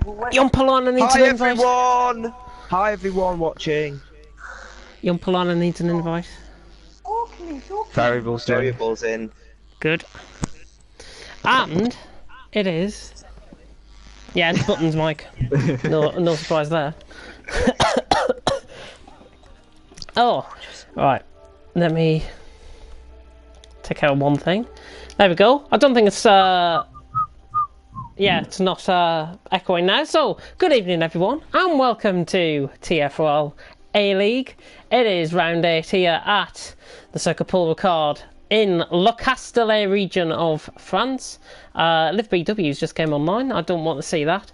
Yompalana needs an invite. Everyone! Hi everyone watching. Yompalana needs an invite. Variables in. Good. And it is. Yeah, it's Buttons, Mike. No surprise there. Oh, right. Let me take out one thing. There we go. I don't think it's yeah, it's not echoing now. So, good evening everyone, and welcome to TFRL A-League. It is round 8 here at the Circuit Paul Ricard in Le Castellet region of France. Liv BW's just came online. I don't want to see that.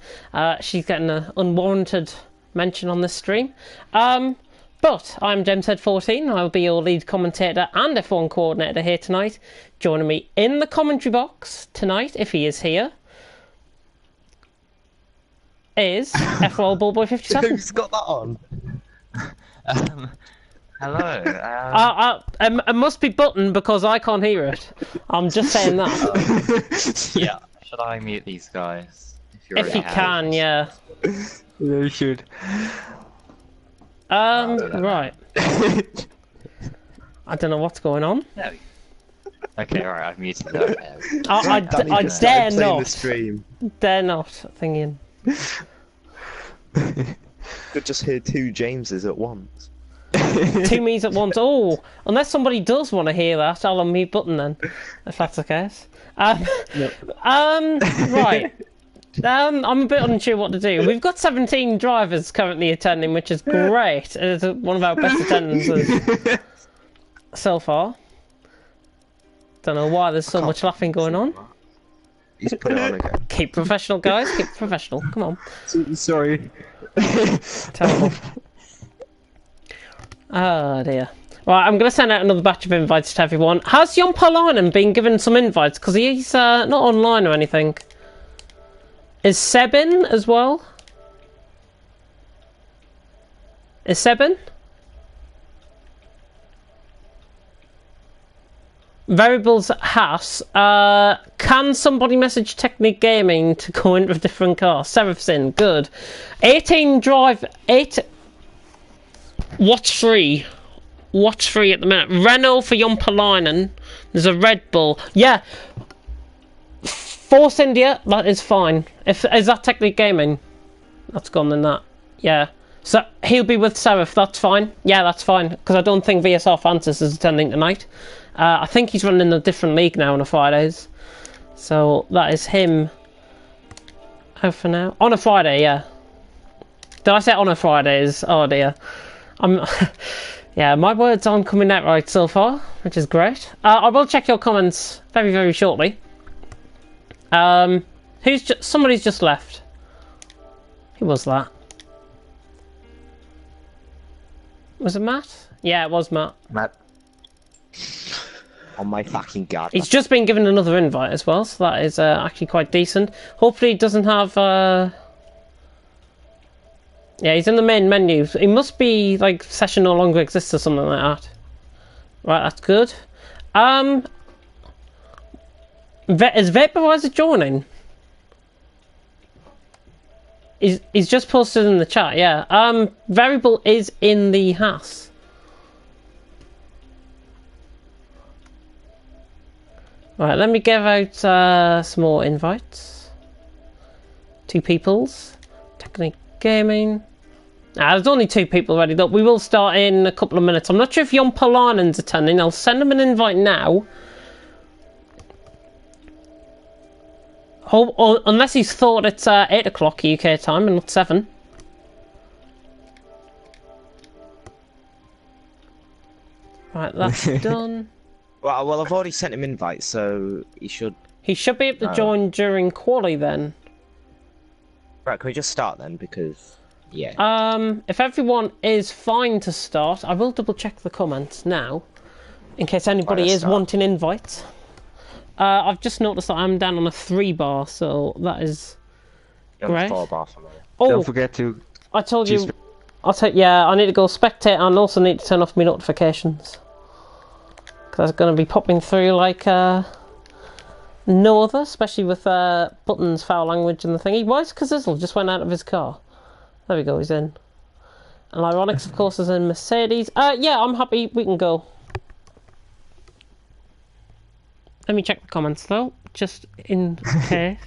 She's getting an unwarranted mention on this stream. But I'm JamesHead14. I'll be your lead commentator and F1 coordinator here tonight. Joining me in the commentary box tonight, if he is here, is FRL Ballboy 57. Who's got that on? Hello. It must be Button because I can't hear it. I'm just saying that. Yeah. Should I mute these guys? If you can, yeah. Yeah, you should. Right. I don't know what's going on. No. Okay, alright, I've muted them. I dare not. The stream. Dare not thinking. Could just hear two Jameses at once. Two me's at once. Oh, unless somebody does want to hear that, I'll unmute Button then, if that's the case. Right. I'm a bit unsure what to do. We've got 17 drivers currently attending, which is great. It's one of our best attendances so far. Don't know why there's so much laughing going on. He's put it on again. Keep professional, guys. Keep professional. Come on. Sorry. Terrible. Oh dear. Right, I'm going to send out another batch of invites to everyone. Has Jon Palainen been given some invites? Because he's not online or anything. Is Seb in as well? Is Seb in? Variables Haas. Can somebody message Technique Gaming to go into a different car? Seraph's in. Good. 18 drive. 8. What's free? What's free at the minute? Renault for Jon Palainen. There's a Red Bull. Yeah. Force India, that is fine. Is that Technique Gaming? That's gone than that. Yeah. So he'll be with Seraph, that's fine. Yeah, that's fine. Because I don't think VSR Francis is attending tonight. I think he's running a different league now on a Fridays. So that is him. How for now? On a Friday, yeah. Did I say on a Fridays? Oh dear. Yeah, my words aren't coming out right so far, which is great. I will check your comments very, very shortly. Somebody's just left. Who was that? Was it Matt? Yeah, it was Matt. Matt. Oh my fucking god. He's just been given another invite as well, so that is actually quite decent. Hopefully he doesn't have yeah, he's in the main menu. He must be like session no longer exists or something like that. Right, that's good. Is Vaporizer joining? He's just posted in the chat, yeah. Variable is in the Haas. Right, let me give out some more invites. Two peoples. Technique Gaming. There's only two people ready though. We will start in a couple of minutes. I'm not sure if Jon Palanen's attending. I'll send him an invite now. Oh, unless he's thought it's 8 o'clock UK time and not 7. Right, that's done. Well, I've already sent him invites, so he should... He should be able to join during quali then. Right, can we just start then? Because, yeah. If everyone is fine to start, I will double check the comments now, in case anybody is wanting invites. I've just noticed that I'm down on a 3 bar, so that is great. 4 bar for me. Oh, don't forget to... I told you... yeah, I need to go spectate and also need to turn off my notifications. Because that's going to be popping through like no other, especially with Button's foul language and the thingy. Why is Kazizzle just went out of his car? There we go, he's in. And Ironics, of course, is in Mercedes. Yeah, I'm happy we can go. Let me check the comments, though, just in case.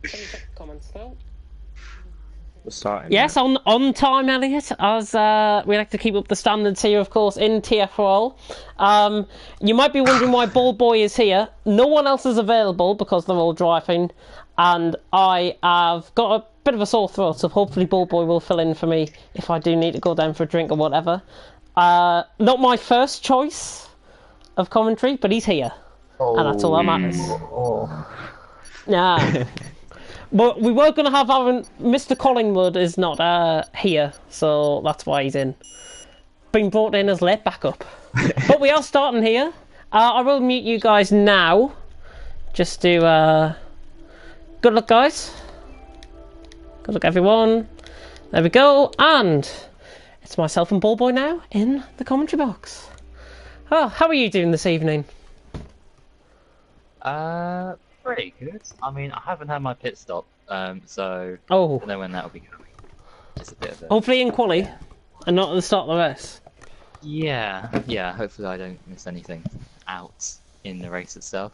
Let me check the comments, though. We're starting. Yes, on time, Elliot, as we like to keep up the standards here, of course, in TFRL. You might be wondering why Ball Boy is here. No one else is available because they're all driving, and I have got a bit of a sore throat, so hopefully Ball Boy will fill in for me if I do need to go down for a drink or whatever. Not my first choice of commentary, but he's here, and that's all that matters. Nah. But we were going to have Mr. Collingwood is not here, so that's why he's in. Been brought in as late backup. But we are starting here. I will mute you guys now. Just to... good luck, guys. Good luck, everyone. There we go. And it's myself and Ball Boy now in the commentary box. Oh, how are you doing this evening? Pretty good. I mean, I haven't had my pit stop, so I Oh, don't know when that'll be coming. It's a bit of a... hopefully in quali and not at the start of the race. Yeah, hopefully I don't miss anything out in the race itself.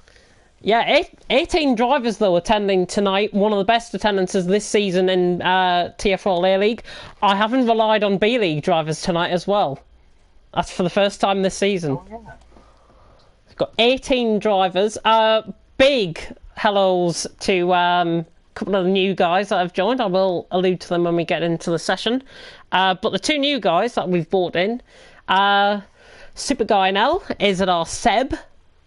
Yeah, 18 drivers, though, attending tonight. One of the best attendances this season in TFRL A-League. I haven't relied on B-League drivers tonight as well. That's for the first time this season. Oh, yeah. We've got 18 drivers. Big hellos to a couple of the new guys that have joined. I will allude to them when we get into the session. But the two new guys that we've brought in, Super Guy NL is at our Seb,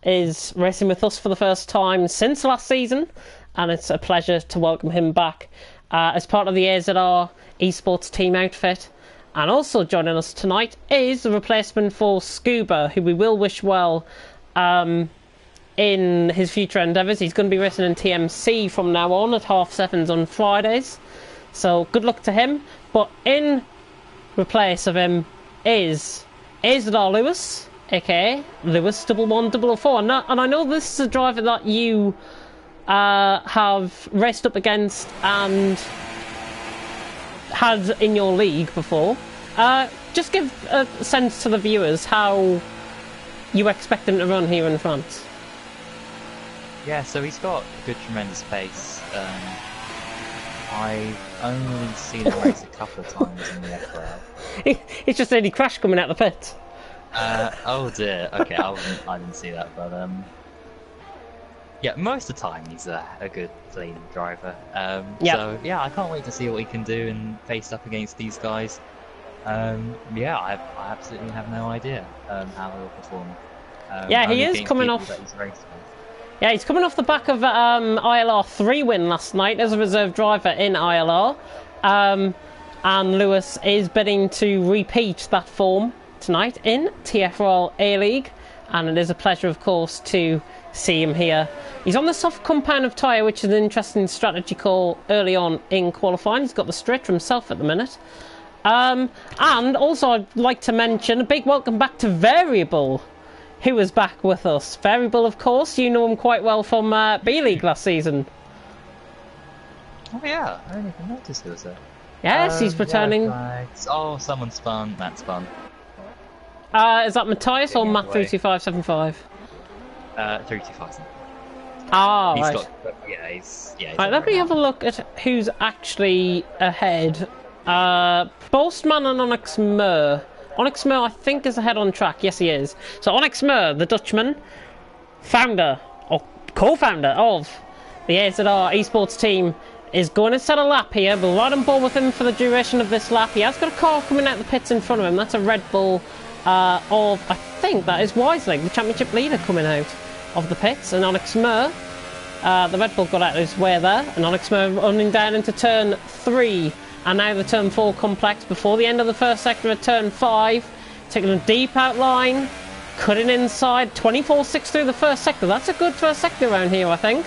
is racing with us for the first time since last season, and it's a pleasure to welcome him back as part of the AZR esports team outfit. And also joining us tonight is the replacement for Scuba, who we will wish well in his future endeavours. He's going to be racing in TMC from now on at 7:30 on Fridays, so good luck to him. But in replace of him is AZR Lewis, aka Lewis 11104, and I know this is a driver that you have raced up against and had in your league before. Just give a sense to the viewers how you expect him to run here in France. Yeah, so he's got good, tremendous pace. I've only seen him race a couple of times in the FRL. It's just any crash coming out the pit. Oh dear. Okay, I didn't see that, but yeah, most of the time he's a good, clean driver. So yeah, I can't wait to see what he can do and face up against these guys. Yeah, I absolutely have no idea how he'll perform. Yeah, he is coming off. Yeah, he's coming off the back of ILR 3 win last night as a reserve driver in ILR. And Lewis is bidding to repeat that form tonight in TFRL A-League. And it is a pleasure, of course, to see him here. He's on the soft compound of tyre, which is an interesting strategy call early on in qualifying. He's got the straight for himself at the minute. And also I'd like to mention a big welcome back to Variable, who is back with us. Variable, of course, you know him quite well from B-League last season. Oh yeah, I didn't even notice he was there. Yes, he's returning. Yeah, oh, someone spun. Matt spun. Is that Matthias or Matt 32575? 325. Ah, he's right. Got, yeah, he's right, let me have a look at who's actually ahead. Postman and Onyx Mur. Onyx Mur, I think, is ahead on track. Yes, he is. So Onyx Mur, the Dutchman, founder, or co-founder of the AZR esports team, is going to set a lap here. We'll ride on board with him for the duration of this lap. He has got a car coming out the pits in front of him. That's a Red Bull of, I think that is Wisling, the championship leader, coming out of the pits. And Onyx Mur, the Red Bull got out of his way there. And Onyx Mur running down into turn 3. And now the turn 4 complex before the end of the first sector at turn 5. Taking a deep outline, cutting inside, 24.6 through the first sector. That's a good first sector around here, I think.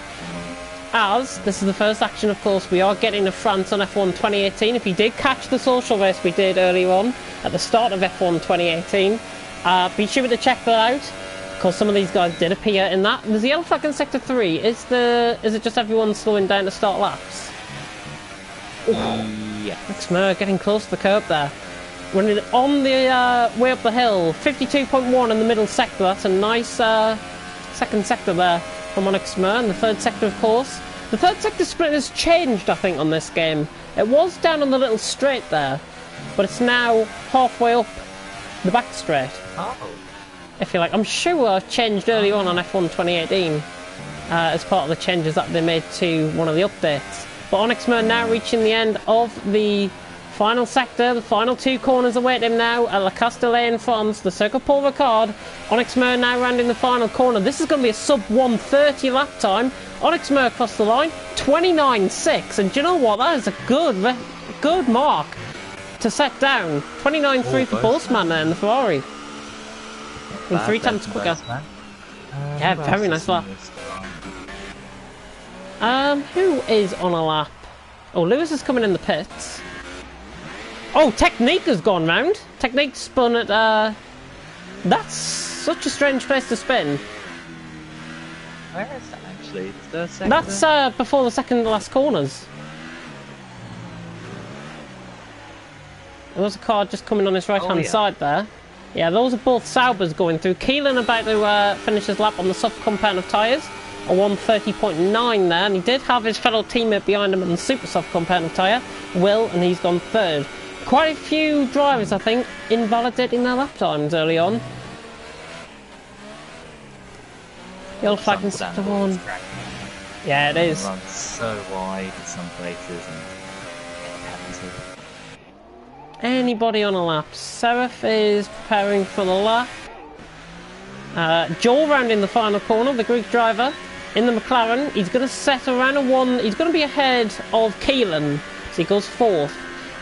As this is the first action, of course, we are getting to France on F1 2018. If you did catch the social race we did earlier on at the start of F1 2018, be sure to check that out. Because some of these guys did appear in that. There's a yellow flag in Sector 3. Is it just everyone slowing down to start laps? Yeah. XMer getting close to the curb there. Running on the way up the hill. 52.1 in the middle sector. That's a nice second sector there from XMer. And the third sector, of course. The third sector split has changed, I think, on this game. It was down on the little straight there. But it's now halfway up the back straight. Oh. If you like. I'm sure it changed early on F1 2018 as part of the changes that they made to one of the updates. But Onyxmer now reaching the end of the final sector. The final two corners await him now at La Castellet in France. The Circuit Paul Ricard. Onyxmer now rounding the final corner. This is going to be a sub 1:30 lap time. Onyxmer across the line. 29.6. And do you know what? That is a good mark to set down. 29.3 for Postman there in the Ferrari. In 3 times quicker. Yeah, very nice lap. Who is on a lap? Oh, Lewis is coming in the pits. Oh, Technique has gone round. Technique spun at, that's such a strange place to spin. Where is that actually? The second? That's, before the second to last corners. There was a car just coming on his right-hand side there. Yeah, those are both Saubers going through. Keelan about to finish his lap on the soft compound of tyres. A 1:30.9 there, and he did have his fellow teammate behind him on the super soft compound of tyre, Will, and he's gone third. Quite a few drivers, I think, invalidating their lap times early on. Yellow flag in sector 1. Yeah, it is. Runs so wide in some places and Anybody on a lap? Seraph is preparing for the lap. Joel rounding the final corner, the Greek driver in the McLaren. He's going to set around a 1. He's going to be ahead of Keelan, so he goes 4th.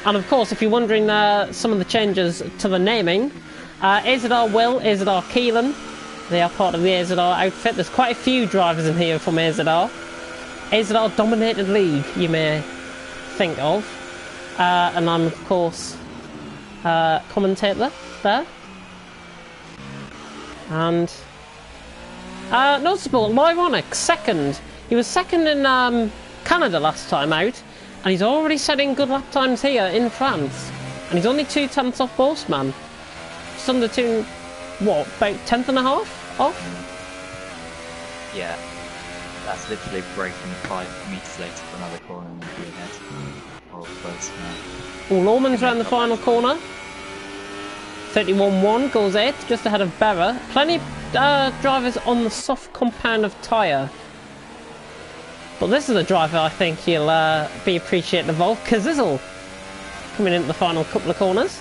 And of course, if you're wondering some of the changes to the naming, Azadar Will, Azadar Keelan, they are part of the Azadar outfit. There's quite a few drivers in here from Azadar. Azadar dominated league, you may think of. And I'm, of course, commentator there. And noticeable, Lyronic, second. He was second in Canada last time out, and he's already setting good lap times here in France. And he's only 2/10 off Boastman. Just under 2, what, about 10th and a half off? Yeah, that's literally breaking 5 meters later for another corner and be ahead. Or close now. Well, Lawman's round the final corner. 31.1 goes 8th, just ahead of Berra. Plenty of drivers on the soft compound of tyre. But this is a driver I think you'll be appreciative of. Kazizzle coming into the final couple of corners.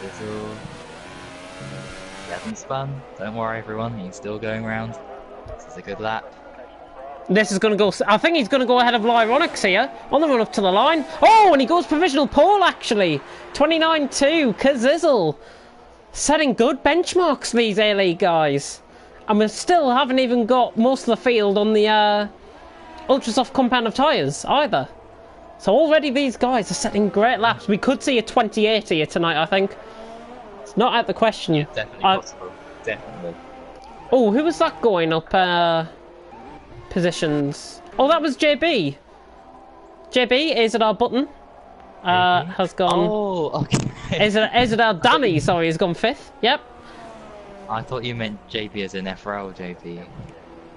Kazizzle. He hasn't spun. Don't worry everyone, he's still going round. This is a good lap. This is going to go... I think he's going to go ahead of Lyronics here on the run up to the line. Oh, and he goes provisional pole, actually. 29.2, Kazizzle. Setting good benchmarks, these A-League guys. And we still haven't even got most of the field on the ultra soft compound of tyres, either. So already these guys are setting great laps. We could see a 28 here tonight, I think. It's not out the question. Yeah, definitely possible. Definitely. Oh, who was that going up... positions. Oh, that was JB. JB, Azadar Button has gone. Oh, okay. Azadar Danny, sorry, has gone 5th. Yep. I thought you meant JB as in FRL JB.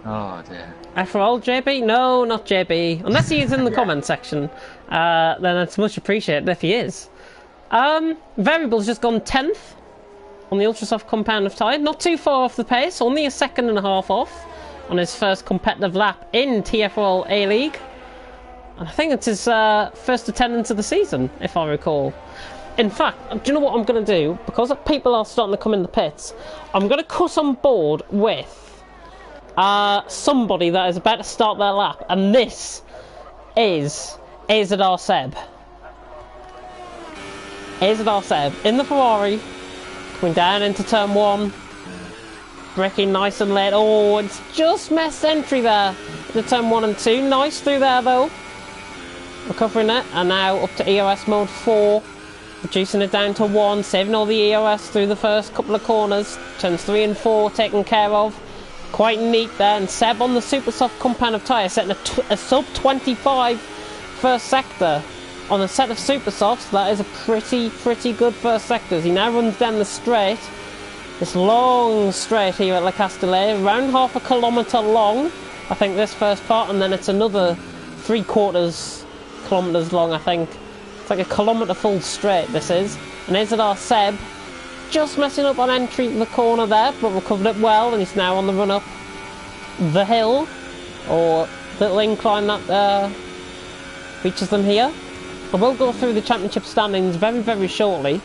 Oh dear. FRL JB? No, not JB. Unless he is in the comment section, then it's much appreciated if he is. Variable's just gone 10th on the Ultrasoft compound of tyre. Not too far off the pace, only a 2.5 off on his first competitive lap in TFRL A-League. And I think it's his first attendance of the season, if I recall. In fact, do you know what I'm going to do? Because people are starting to come in the pits, I'm going to cut on board with somebody that is about to start their lap. And this is Azadar Seb. Azadar Seb in the Ferrari, coming down into turn 1. Braking nice and late. Oh, it's just missed entry there. The turn 1 and 2. Nice through there though. Recovering it. And now up to EOS mode 4. reducing it down to 1, saving all the EOS through the first couple of corners. Turns 3 and 4 taken care of. Quite neat there, and Seb on the super soft compound of tyre, setting a sub 25 first sector on a set of super softs. That is a pretty good first sector as he now runs down the straight. This long straight here at Le Castellet, around half a kilometre long, I think, this first part, and then it's another 3/4 kilometres long, I think. It's like a kilometre full straight, this is. And here's our Seb, just messing up on entry to the corner there, but recovered it well, and he's now on the run up the hill, or little incline that reaches them here. I will go through the championship standings very shortly.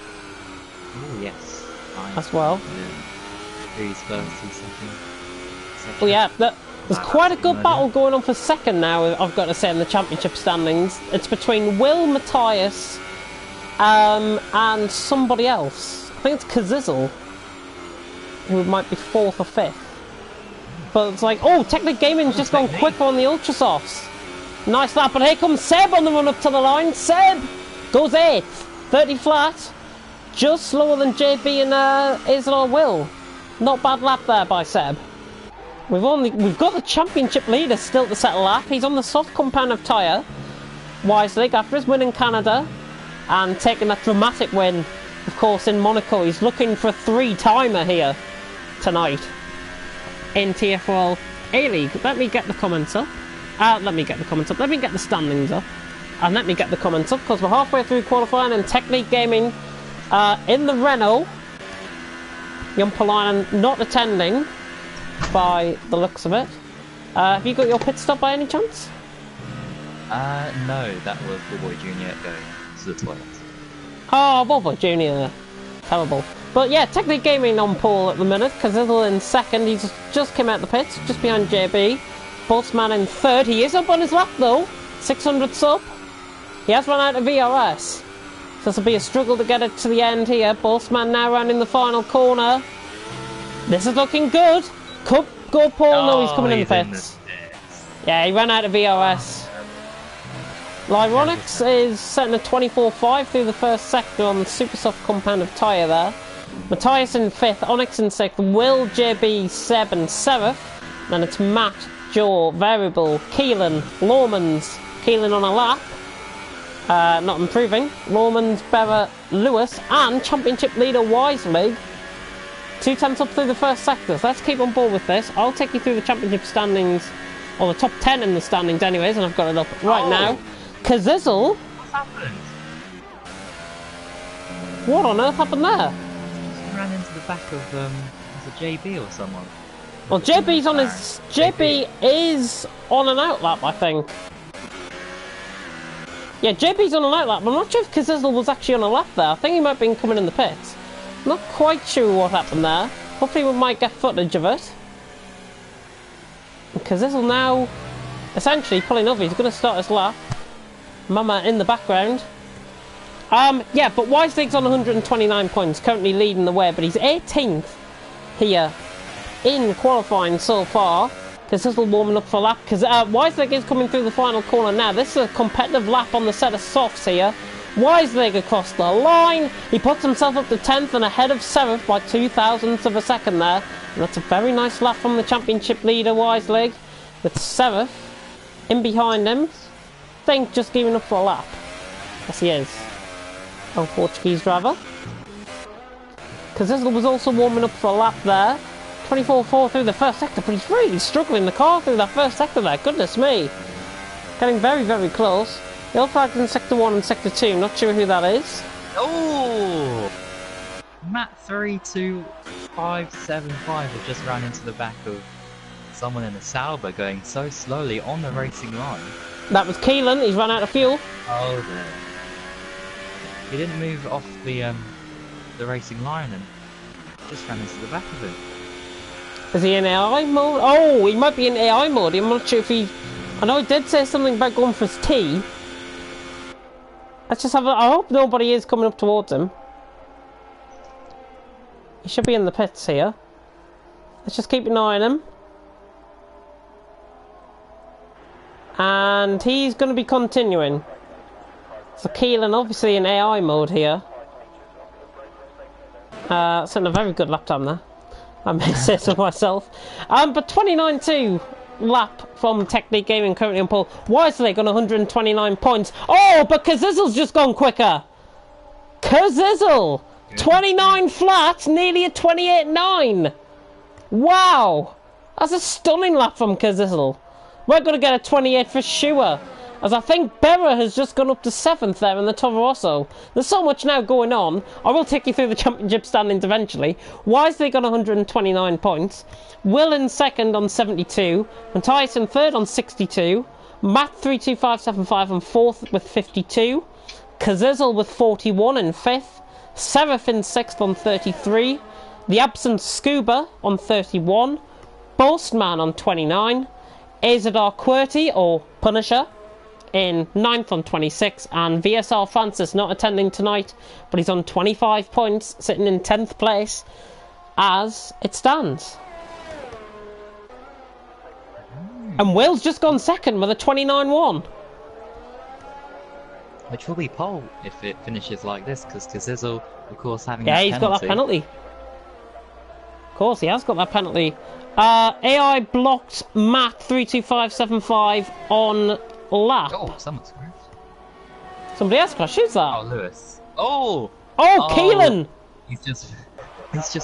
Oh yes, nice. As well. Yeah. Who's first, who's second? Well, yeah, there's quite a good battle going on for second now, I've got to say, in the championship standings. It's between Will, Matthias, and somebody else. I think it's Kazizzle, who might be 4th or 5th. But it's like, oh, Technic Gaming's just gone quicker on the Ultrasofts. Nice lap, but here comes Seb on the run up to the line. Seb goes 8th, 30 flat, just slower than JB and Isidore Will. Not bad lap there by Seb. We've got the championship leader still to set a lap. He's on the soft compound of tyre. Wisely, after his win in Canada and taking that dramatic win, of course, in Monaco. He's looking for a 3-timer here tonight in TFRL A-League. Let me get the comments up. Let me get the standings up. And let me get the comments up, because we're halfway through qualifying, and Technique Gaming in the Renault. Jumpalainen not attending by the looks of it. Have you got your pit stop by any chance? No, that was Boy Junior going to the toilet. Oh, Volvo Junior. Terrible. But yeah, Technique Gaming on pole at the minute. Kazizzle in second. He's just came out the pits, just behind JB. Boltzmann in third. He is up on his lap though. 600 sub. He has run out of VRS. So this will be a struggle to get it to the end here. Boltzmann now rounding the final corner. This is looking good. Could go Paul. No, he's coming in the pits. Yeah, he ran out of VRS. Lyronix is setting a 24.5 through the first sector on the super soft compound of tyre there. Matthias in 5th, Onyx in 6th, Will, JB, Seb and Seraph. Then it's Matt, Joe, Variable, Keelan, Lawmans. Keelan on a lap. Not improving. Lawmans, Berra, Lewis and championship leader Wisely. 2 tenths up through the first sector. So let's keep on board with this. I'll take you through the championship standings, or the top 10 in the standings anyways, and I've got it up right now. Kazizzle? What's happened? What on earth happened there? Just ran into the back of was it JB or someone? Well, JB's on his... JB is on an outlap, I think. Yeah, JB's on an outlap, but I'm not sure if Kazizzle was actually on a lap there. I think he might have been coming in the pits. Not quite sure what happened there. Hopefully we might get footage of it. Kazizzle now essentially pulling over. He's going to start his lap. Mama in the background. Yeah, but Wisely's on 129 points, currently leading the way, but he's 18th here in qualifying so far. Kazizzle warming up for a lap, because Wisely is coming through the final corner now. This is a competitive lap on the set of softs here. Wisely across the line. He puts himself up to 10th and ahead of Seraph by 0.02 of a second there. And that's a very nice lap from the championship leader, Wisely, with Seraph in behind him. I think just giving up for a lap. Yes, he is. Oh, Portuguese driver. Kazizzle was also warming up for a lap there. 24.4 through the first sector, but he's really struggling the car through that first sector there. Goodness me. Getting very close. Yellow flags in Sector 1 and Sector 2. Not sure who that is. Oh! Matt 32575 had just ran into the back of someone in a Sauber going so slowly on the racing line. That was Keelan. He's run out of fuel. Oh, there. He didn't move off the racing line and just ran into the back of it. Is he in AI mode? Oh, he might be in AI mode. I'm not sure if he... I know he did say something about going for his T. Let's just have a... I hope nobody is coming up towards him. He should be in the pits here. Let's just keep an eye on him. And he's going to be continuing. So Keelan obviously in AI mode here. Setting a very good lap time there, I may say so myself. But 29.2 lap from Technique Gaming currently on pole. Wisely on 129 points. Oh, but Kazizzle's just gone quicker. Kazizzle! 29 flat, nearly a 28.9. Wow! That's a stunning lap from Kazizzle. We're going to get a 28 for sure. As I think Berra has just gone up to 7th there in the Toro Rosso. There's so much now going on. I will take you through the championship standings eventually. Wisely got 129 points. Will in 2nd on 72. Matthias in 3rd on 62. Matt 32575 on 4th with 52. Kazizzle with 41 in 5th. Seraph in 6th on 33. The Absent Scuba on 31. Boastman on 29. Azadar QWERTY, or Punisher, in 9th on 26, and VSR Francis not attending tonight, but he's on 25 points, sitting in 10th place as it stands. And Will's just gone 2nd with a 29.1. Which will be pole if it finishes like this, because Kazizzle, of course, having yeah, his he's got that penalty. Of course, he has got that penalty. AI blocked Matt 32575 on lap. Oh, someone's crashed. Somebody else crashed. Who's that? Oh, Lewis. Oh! Oh, Keelan! He's just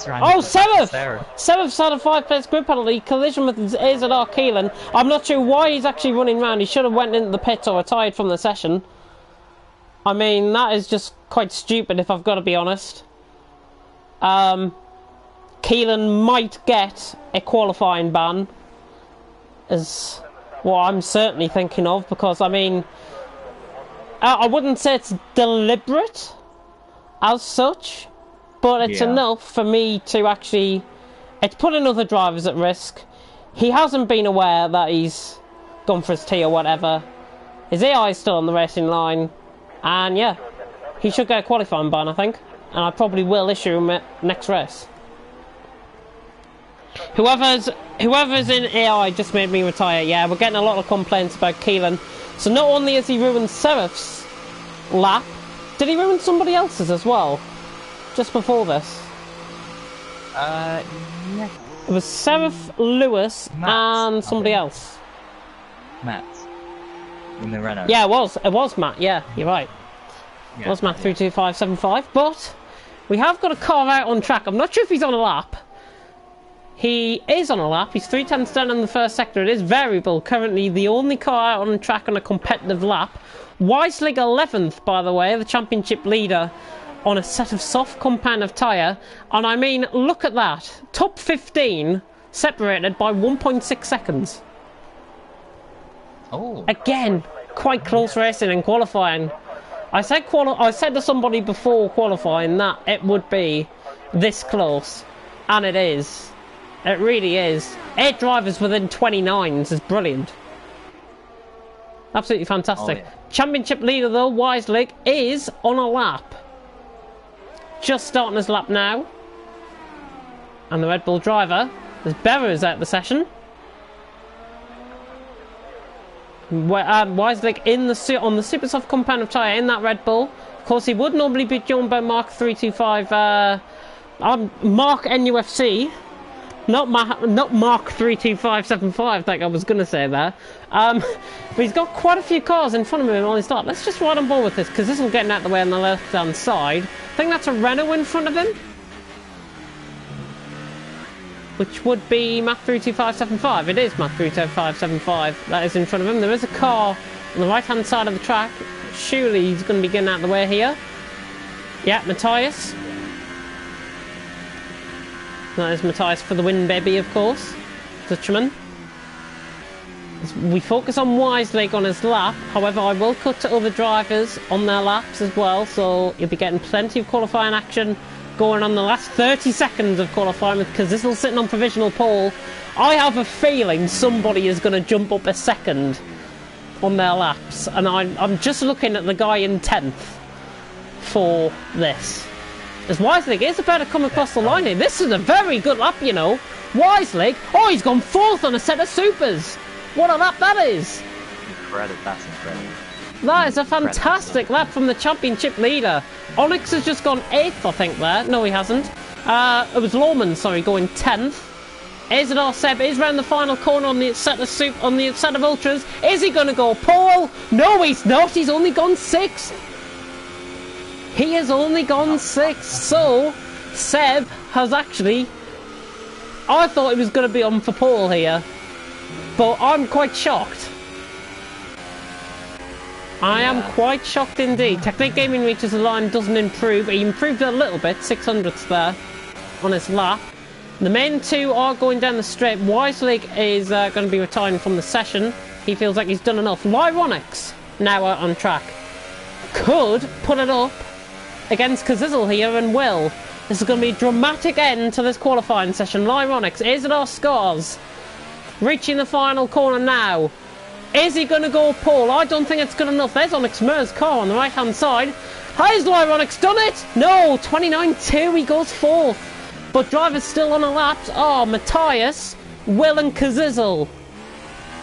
ran. Oh, Seraph! Seraph's had a 5-place grid penalty. Collision with Azadar Keelan. I'm not sure why he's actually running round. He should have went into the pits or retired from the session. I mean, that is just quite stupid if I've got to be honest. Keelan might get a qualifying ban, is what I'm certainly thinking of, because I mean, I wouldn't say it's deliberate as such, but it's enough for me to actually, it's putting other drivers at risk. He hasn't been aware that he's gone for his T or whatever. His AI is still on the racing line, and yeah, he should get a qualifying ban, I think, and I probably will issue him at next race. Whoever's in AI just made me retire. Yeah, we're getting a lot of complaints about Keelan. So not only has he ruined Seraph's lap, did he ruin somebody else's as well? Just before this. Yeah. It was Seraph, Lewis, Matt, and somebody else. Matt. In the Renault. Yeah, it was. It was Matt. Yeah, you're right. Yeah, it was Matt 32575. But we have got a car out on track. I'm not sure if he's on a lap. He is on a lap. He's 3/10 down in the first sector. It is variable. Currently the only car out on track on a competitive lap. Wiselig 11th, by the way, the championship leader, on a set of soft compound tyre. And I mean, look at that. Top 15 separated by 1.6 seconds. Oh. Again, quite close racing and qualifying. I said to somebody before qualifying that it would be this close, and it is. It really is. 8 drivers within 29s is brilliant. Absolutely fantastic. Oh, yeah. Championship leader though, Wiselig, is on a lap. Just starting his lap now. And the Red Bull driver, as Berra is out the session. Wiselig on the super soft compound of tyre in that Red Bull. Of course, he would normally be joined by Mark 325, Mark NUFC. Not Mark 32575, like I was going to say there. But he's got quite a few cars in front of him on his start. Let's just ride on board with this, because this will get out of the way on the left-hand side. I think that's a Renault in front of him. Which would be Matt 32575. It is Matt 32575 that is in front of him. There is a car on the right-hand side of the track. Surely he's going to be getting out of the way here. Yeah, Matthias. That is Matthias for the win, baby, of course. Dutchman. We focus on Wiselig on his lap. However, I will cut to other drivers on their laps as well, so you'll be getting plenty of qualifying action going on the last 30 seconds of qualifying with Kazizzle sitting on provisional pole. I have a feeling somebody is going to jump up a second on their laps, and I'm just looking at the guy in 10th for this. As Wiselig is about to come across the line here. This is a very good lap, you know. Wiselig, oh, he's gone 4th on a set of supers. What a lap that is. Incredible, that's incredible. That is a fantastic lap from the championship leader. Onyx has just gone 8th, I think, there. No, he hasn't. It was Lawman, sorry, going 10th. Isidore Seb is round the final corner on the set of ultras. Is he going to go pole? No, he's not. He's only gone 6th. He has only gone 6th. So, Seb has actually... I thought he was going to be on for pole here. But I'm quite shocked. I am quite shocked indeed. Technique Gaming reaches the line, doesn't improve. He improved a little bit, 600ths there on his lap. The main two are going down the straight. Wiselig is going to be retiring from the session. He feels like he's done enough. Lyronics now out on track. Could put it up against Kazizel here and will. This is going to be a dramatic end to this qualifying session. Lyronics, Isidore Scars reaching the final corner now. Is he going to go pole? I don't think it's good enough. There's Onyx Mur's car on the right hand side. Has Lyronics done it? No, 29.2, he goes 4th. But drivers still on a lap. Oh, Matthias, Will and Kazizel.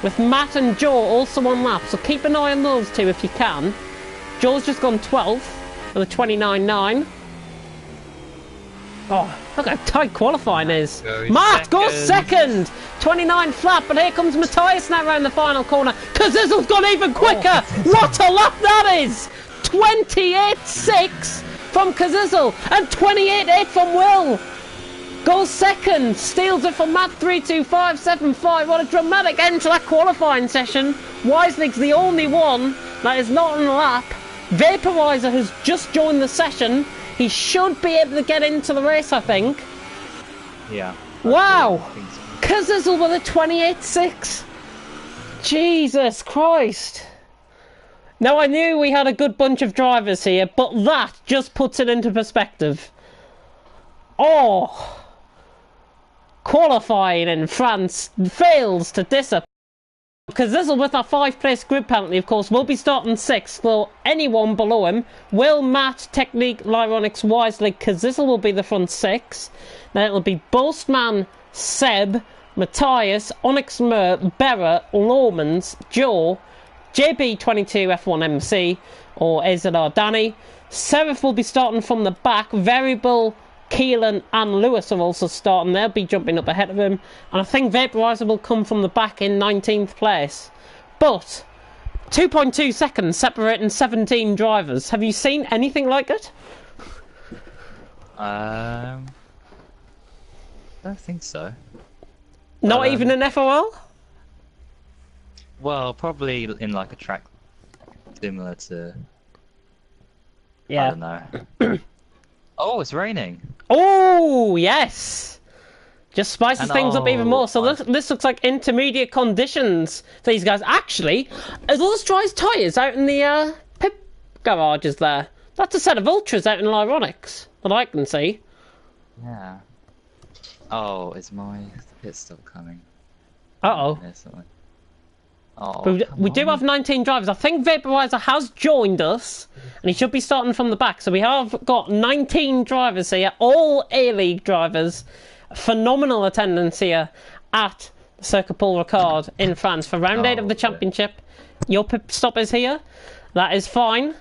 With Matt and Joe also on lap. So keep an eye on those two if you can. Joe's just gone 12th with a 29.9. Oh, look how tight qualifying is. Matt goes second. 29 flat, but here comes Matthias now round the final corner. Kazizel's gone even quicker. What a lap that is. 28.6 from Kazizel and 28.8 from Will. Goes second, steals it from Matt 3.25.75. What a dramatic end to that qualifying session. Wiselig's the only one that is not on the lap. Vaporizer has just joined the session. He should be able to get into the race, I think. Yeah. Wow. Kazizel with a 28.6. Jesus Christ. Now, I knew we had a good bunch of drivers here, but that just puts it into perspective. Oh. Qualifying in France fails to disappoint. Kazizel with a 5th place grid penalty, of course, will be starting 6th. So anyone below him, Will, Matt, Technique, Lyronics, Wisely, Kazizel will be the front 6. Then it'll be Boastman, Seb, Matthias, Onyx Mur, Berra, Lawmans, Joe, JB22 F1 MC, or Isidore Danny. Seraph will be starting from the back. Variable, Keelan and Lewis are also starting. They'll be jumping up ahead of him. And I think Vaporizer will come from the back in 19th place. But 2.2 seconds separating 17 drivers. Have you seen anything like it? I don't think so. Not even in FOL? Well, probably in like a track similar to... Yeah. I don't know. Oh, it's raining. Oh, yes. Just spices things up even more. So this looks like intermediate conditions for these guys. Actually, are those dry tyres out in the pit garages there? That's a set of ultras out in Lyronics that I can see. Yeah. Oh, is my pit stop coming? Uh-oh. Oh, we do have 19 drivers. I think Vaporizer has joined us, and he should be starting from the back. So we have got 19 drivers here, all A-League drivers. Phenomenal attendance here at the Circuit Paul Ricard in France for round 8 of the championship. Your pit stop is here. That is fine.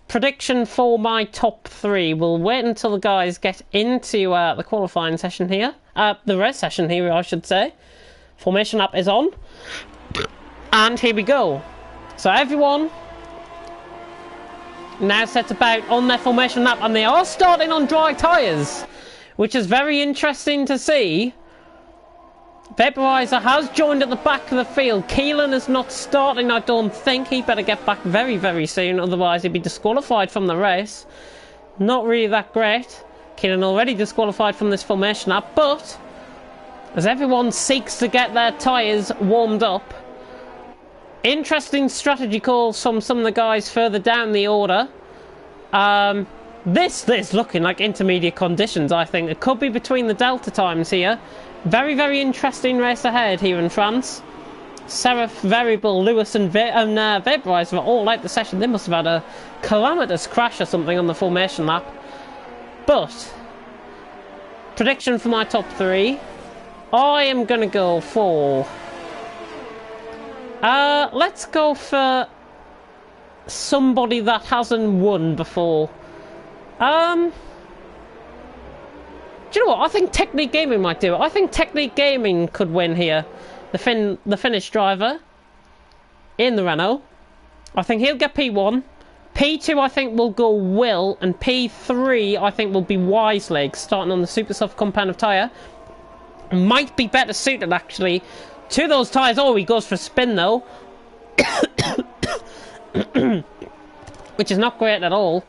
Prediction for my top 3. We'll wait until the guys get into the qualifying session here. The race session here, I should say. Formation lap is on. And here we go. So everyone now sets about on their formation lap, and they are starting on dry tyres, which is very interesting to see. Vaporizer has joined at the back of the field. Keelan is not starting, I don't think. He better get back very, very soon, otherwise he'd be disqualified from the race. Not really that great. Keelan already disqualified from this formation lap, but as everyone seeks to get their tyres warmed up, interesting strategy calls from some of the guys further down the order. This is looking like intermediate conditions, I think. It could be between the delta times here. Very, very interesting race ahead here in France. Seraph, Variable, Lewis and Vaporizer are all out the session. They must have had a calamitous crash or something on the formation lap. But prediction for my top 3. I am going to go for... let's go for somebody that hasn't won before. Do you know what? I think Technique Gaming might do it. I think Technique Gaming could win here. The Finnish driver in the Renault. I think he'll get P1. P2 I think will go Will, and P3 I think will be Wiselegs, starting on the super soft compound of tyre. Might be better suited actually to those tyres. Oh, he goes for a spin though. Which is not great at all.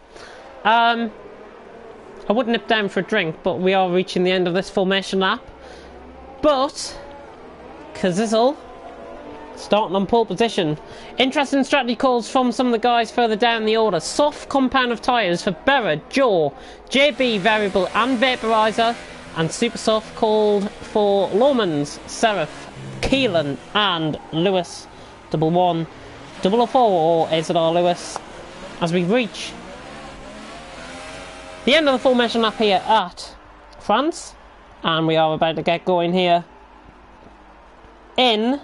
I would nip down for a drink, but we are reaching the end of this formation lap. But Kazizel starting on pole position. Interesting strategy calls from some of the guys further down the order. Soft compound of tyres for Berra, Joe, JB, Variable and Vaporizer. And super soft called for Lomans, Seraph, Keelan and Lewis. 1-1, 004 or Isidore Lewis. As we reach the end of the formation lap here at France. And we are about to get going here in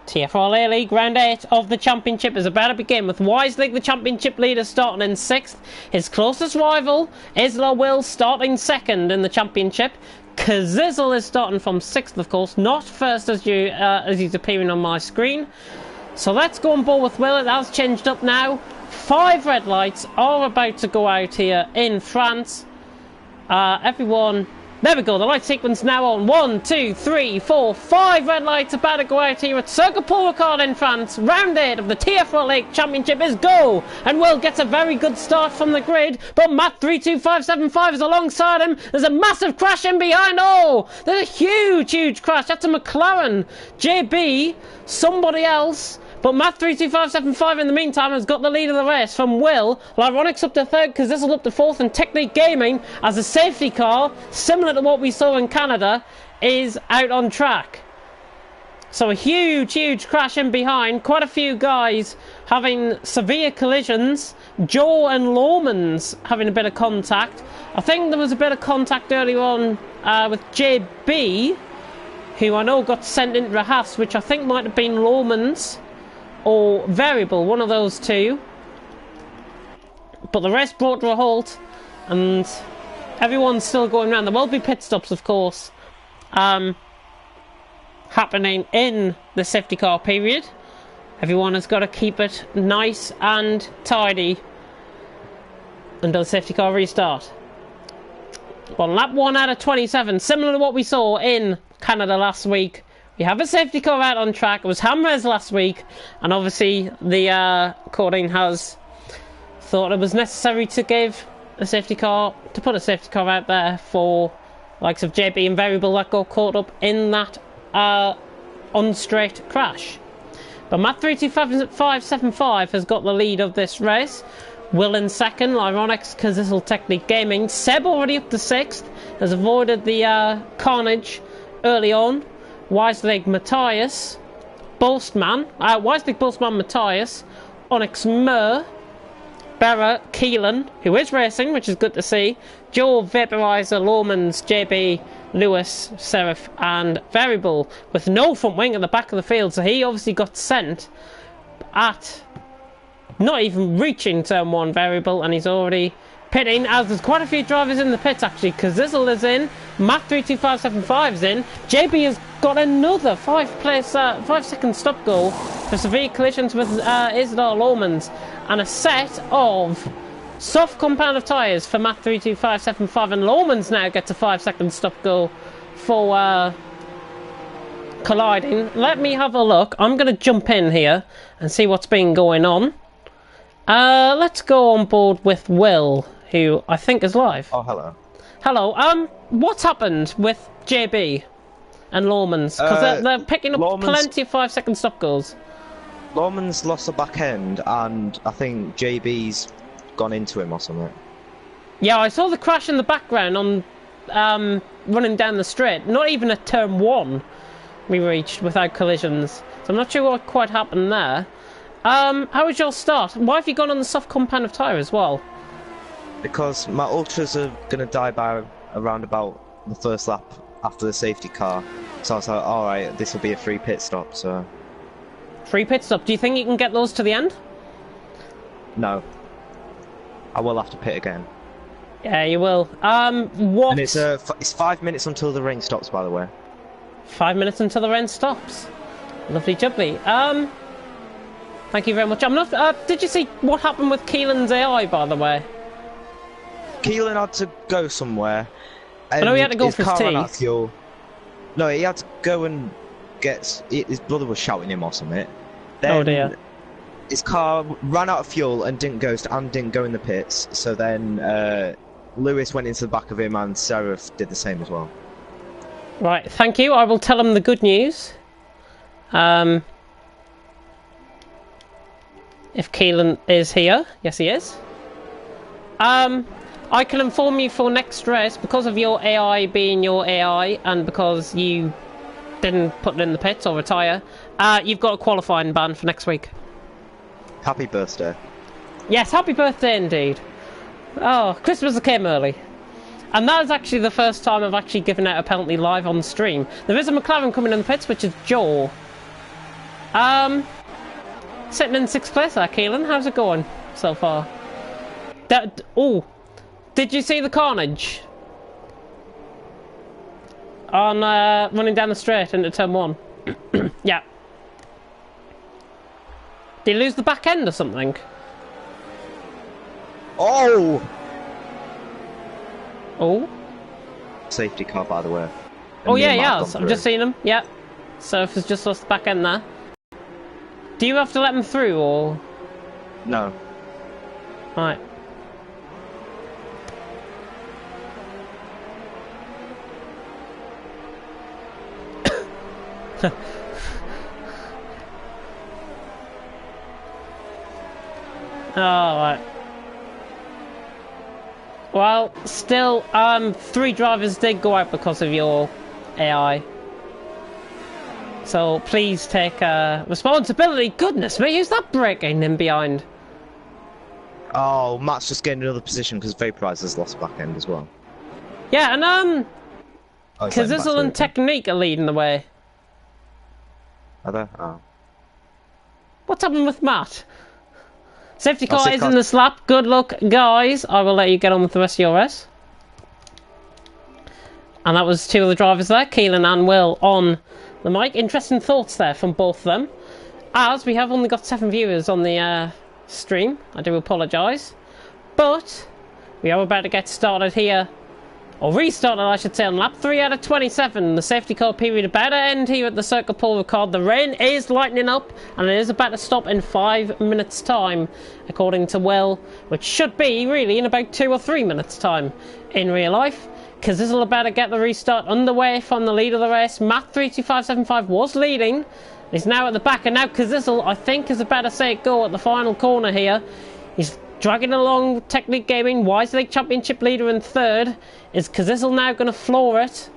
TFRL A-League. Round 8 of the championship is about to begin with Wiseleague, the championship leader, starting in 6th. His closest rival, Isla Will, starting 2nd in the championship. Kazizel is starting from 6th, of course, not 1st as he's appearing on my screen. So let's go on board with Will. It has changed up now. 5 red lights are about to go out here in France. Everyone... There we go, the light sequence now on. 1, 2, 3, 4, 5 red lights about to go out here at Circuit Paul Ricard in France. Round 8 of the TFRL League Championship is go! And Will gets a very good start from the grid, but Matt 32575 is alongside him. There's a massive crash in behind. Oh! There's a huge crash. That's a McLaren. JB, somebody else. But Matt 32575 in the meantime has got the lead of the race from Will. Lyronics up to 3rd, Kazizel up to 4th, and Technique Gaming as a safety car, similar to what we saw in Canada, is out on track. So a huge crash in behind. Quite a few guys having severe collisions. Joe and Lomans having a bit of contact. I think there was a bit of contact earlier on with JB, who I know got sent into a house, which I think might have been Lomans or Variable, one of those two. But the race brought to a halt, and everyone's still going around. There will be pit stops, of course, happening in the safety car period. Everyone has got to keep it nice and tidy until the safety car restart. On lap 1 out of 27, similar to what we saw in Canada last week, we have a safety car out on track. It was Hamres last week, and obviously the Cordine has thought it was necessary to give a safety car, to put a safety car out there for likes of JB and Variable that got caught up in that on-straight crash. But Matt 32575 has got the lead of this race. Will in 2nd, Lyronics, Kazizel Technique Gaming. Seb already up to 6th, has avoided the carnage early on. Wiseleague Matthias, Wiseleague Boastman Matthias, Onyx Mur, Berra, Keelan, who is racing, which is good to see, Joe, Vaporizer, Lomans, JB, Lewis, Seraph and Variable, with no front wing at the back of the field, so he obviously got sent at not even reaching turn 1 Variable, and he's already pitting, as there's quite a few drivers in the pits actually. Kazizel is in, Matt 32575 is in, JB has got another 5-second stop goal for severe collisions with Isidore Lomans, and a set of soft compound of tyres for Matt 32575, and Lomans now gets a 5-second stop goal for colliding. Let me have a look. I'm going to jump in here and see what's been going on. Let's go on board with Will, who I think is live. Oh, hello. Hello. What's happened with JB and Lomans? Because they're picking up plenty of 5-second stop goals. Lomans lost the back end, and I think JB's gone into him or something. Yeah, I saw the crash in the background on running down the straight. Not even at turn 1 we reached without collisions. So I'm not sure what quite happened there. How was your start? Why have you gone on the soft compound of tyre as well? Because my ultras are going to die by around about the first lap after the safety car. So I was like, alright, this will be a free pit stop, so... Free pit stop? Do you think you can get those to the end? No. I will have to pit again. Yeah, you will. What? And it's 5 minutes until the rain stops, by the way. 5 minutes until the rain stops. Lovely jubbly. Thank you very much. I'm not. Did you see what happened with Keelan's AI, by the way? Keelan had to go somewhere. I know he had to go for his tea. Ran out of fuel. No, he had to go and get. His brother was shouting him or something. Then oh dear. His car ran out of fuel and didn't go in the pits. So then Lewis went into the back of him, and Seraph did the same as well. Right. Thank you. I will tell him the good news. If Keelan is here, yes, he is. I can inform you for next race, because of your AI being your AI, and because you didn't put it in the pits or retire, you've got a qualifying ban for next week. Happy birthday. Yes, happy birthday indeed. Oh, Christmas came early. And that is actually the first time I've actually given out a penalty live on stream. There is a McLaren coming in the pits, which is Joe. Sitting in 6th place there, Keelan. How's it going so far? Oh, did you see the carnage? On running down the straight into turn 1. Yeah. Did he lose the back end or something? Oh! Oh? Safety car, by the way. Oh yeah, yeah. I've just seen him. Yeah. Surf has just lost the back end there. Do you have to let him through, or...? No. Right. Alright. Well, still, 3 drivers did go out because of your AI. So please take responsibility. Goodness me, who's that braking in behind? Oh, Matt's just getting another position because Vaporizer's lost back end as well. Yeah, and Oh, Kazizzle and Technique are leading the way. Are they? Oh. What's happened with Matt? Safety car is in the slap. Good luck, guys. I will let you get on with the rest of your race. And that was 2 of the drivers there, Keelan and Will, on the mic. Interesting thoughts there from both of them. As we have only got 7 viewers on the stream, I do apologise. But we are about to get started here. Or restarted, I should say, on lap 3 out of 27. The safety car period about to end here at the Circuit Paul Ricard. The rain is lightening up, and it is about to stop in 5 minutes' time, according to Will, which should be, really, in about 2 or 3 minutes' time in real life. Kazizzle about to get the restart underway from the lead of the race. Matt 32575 was leading. He's now at the back, and now Kazizzle, I think, is about to say go at the final corner here. He's dragging along Technique Gaming, Wise League Championship leader in 3rd. Is Kazizzle now going to floor it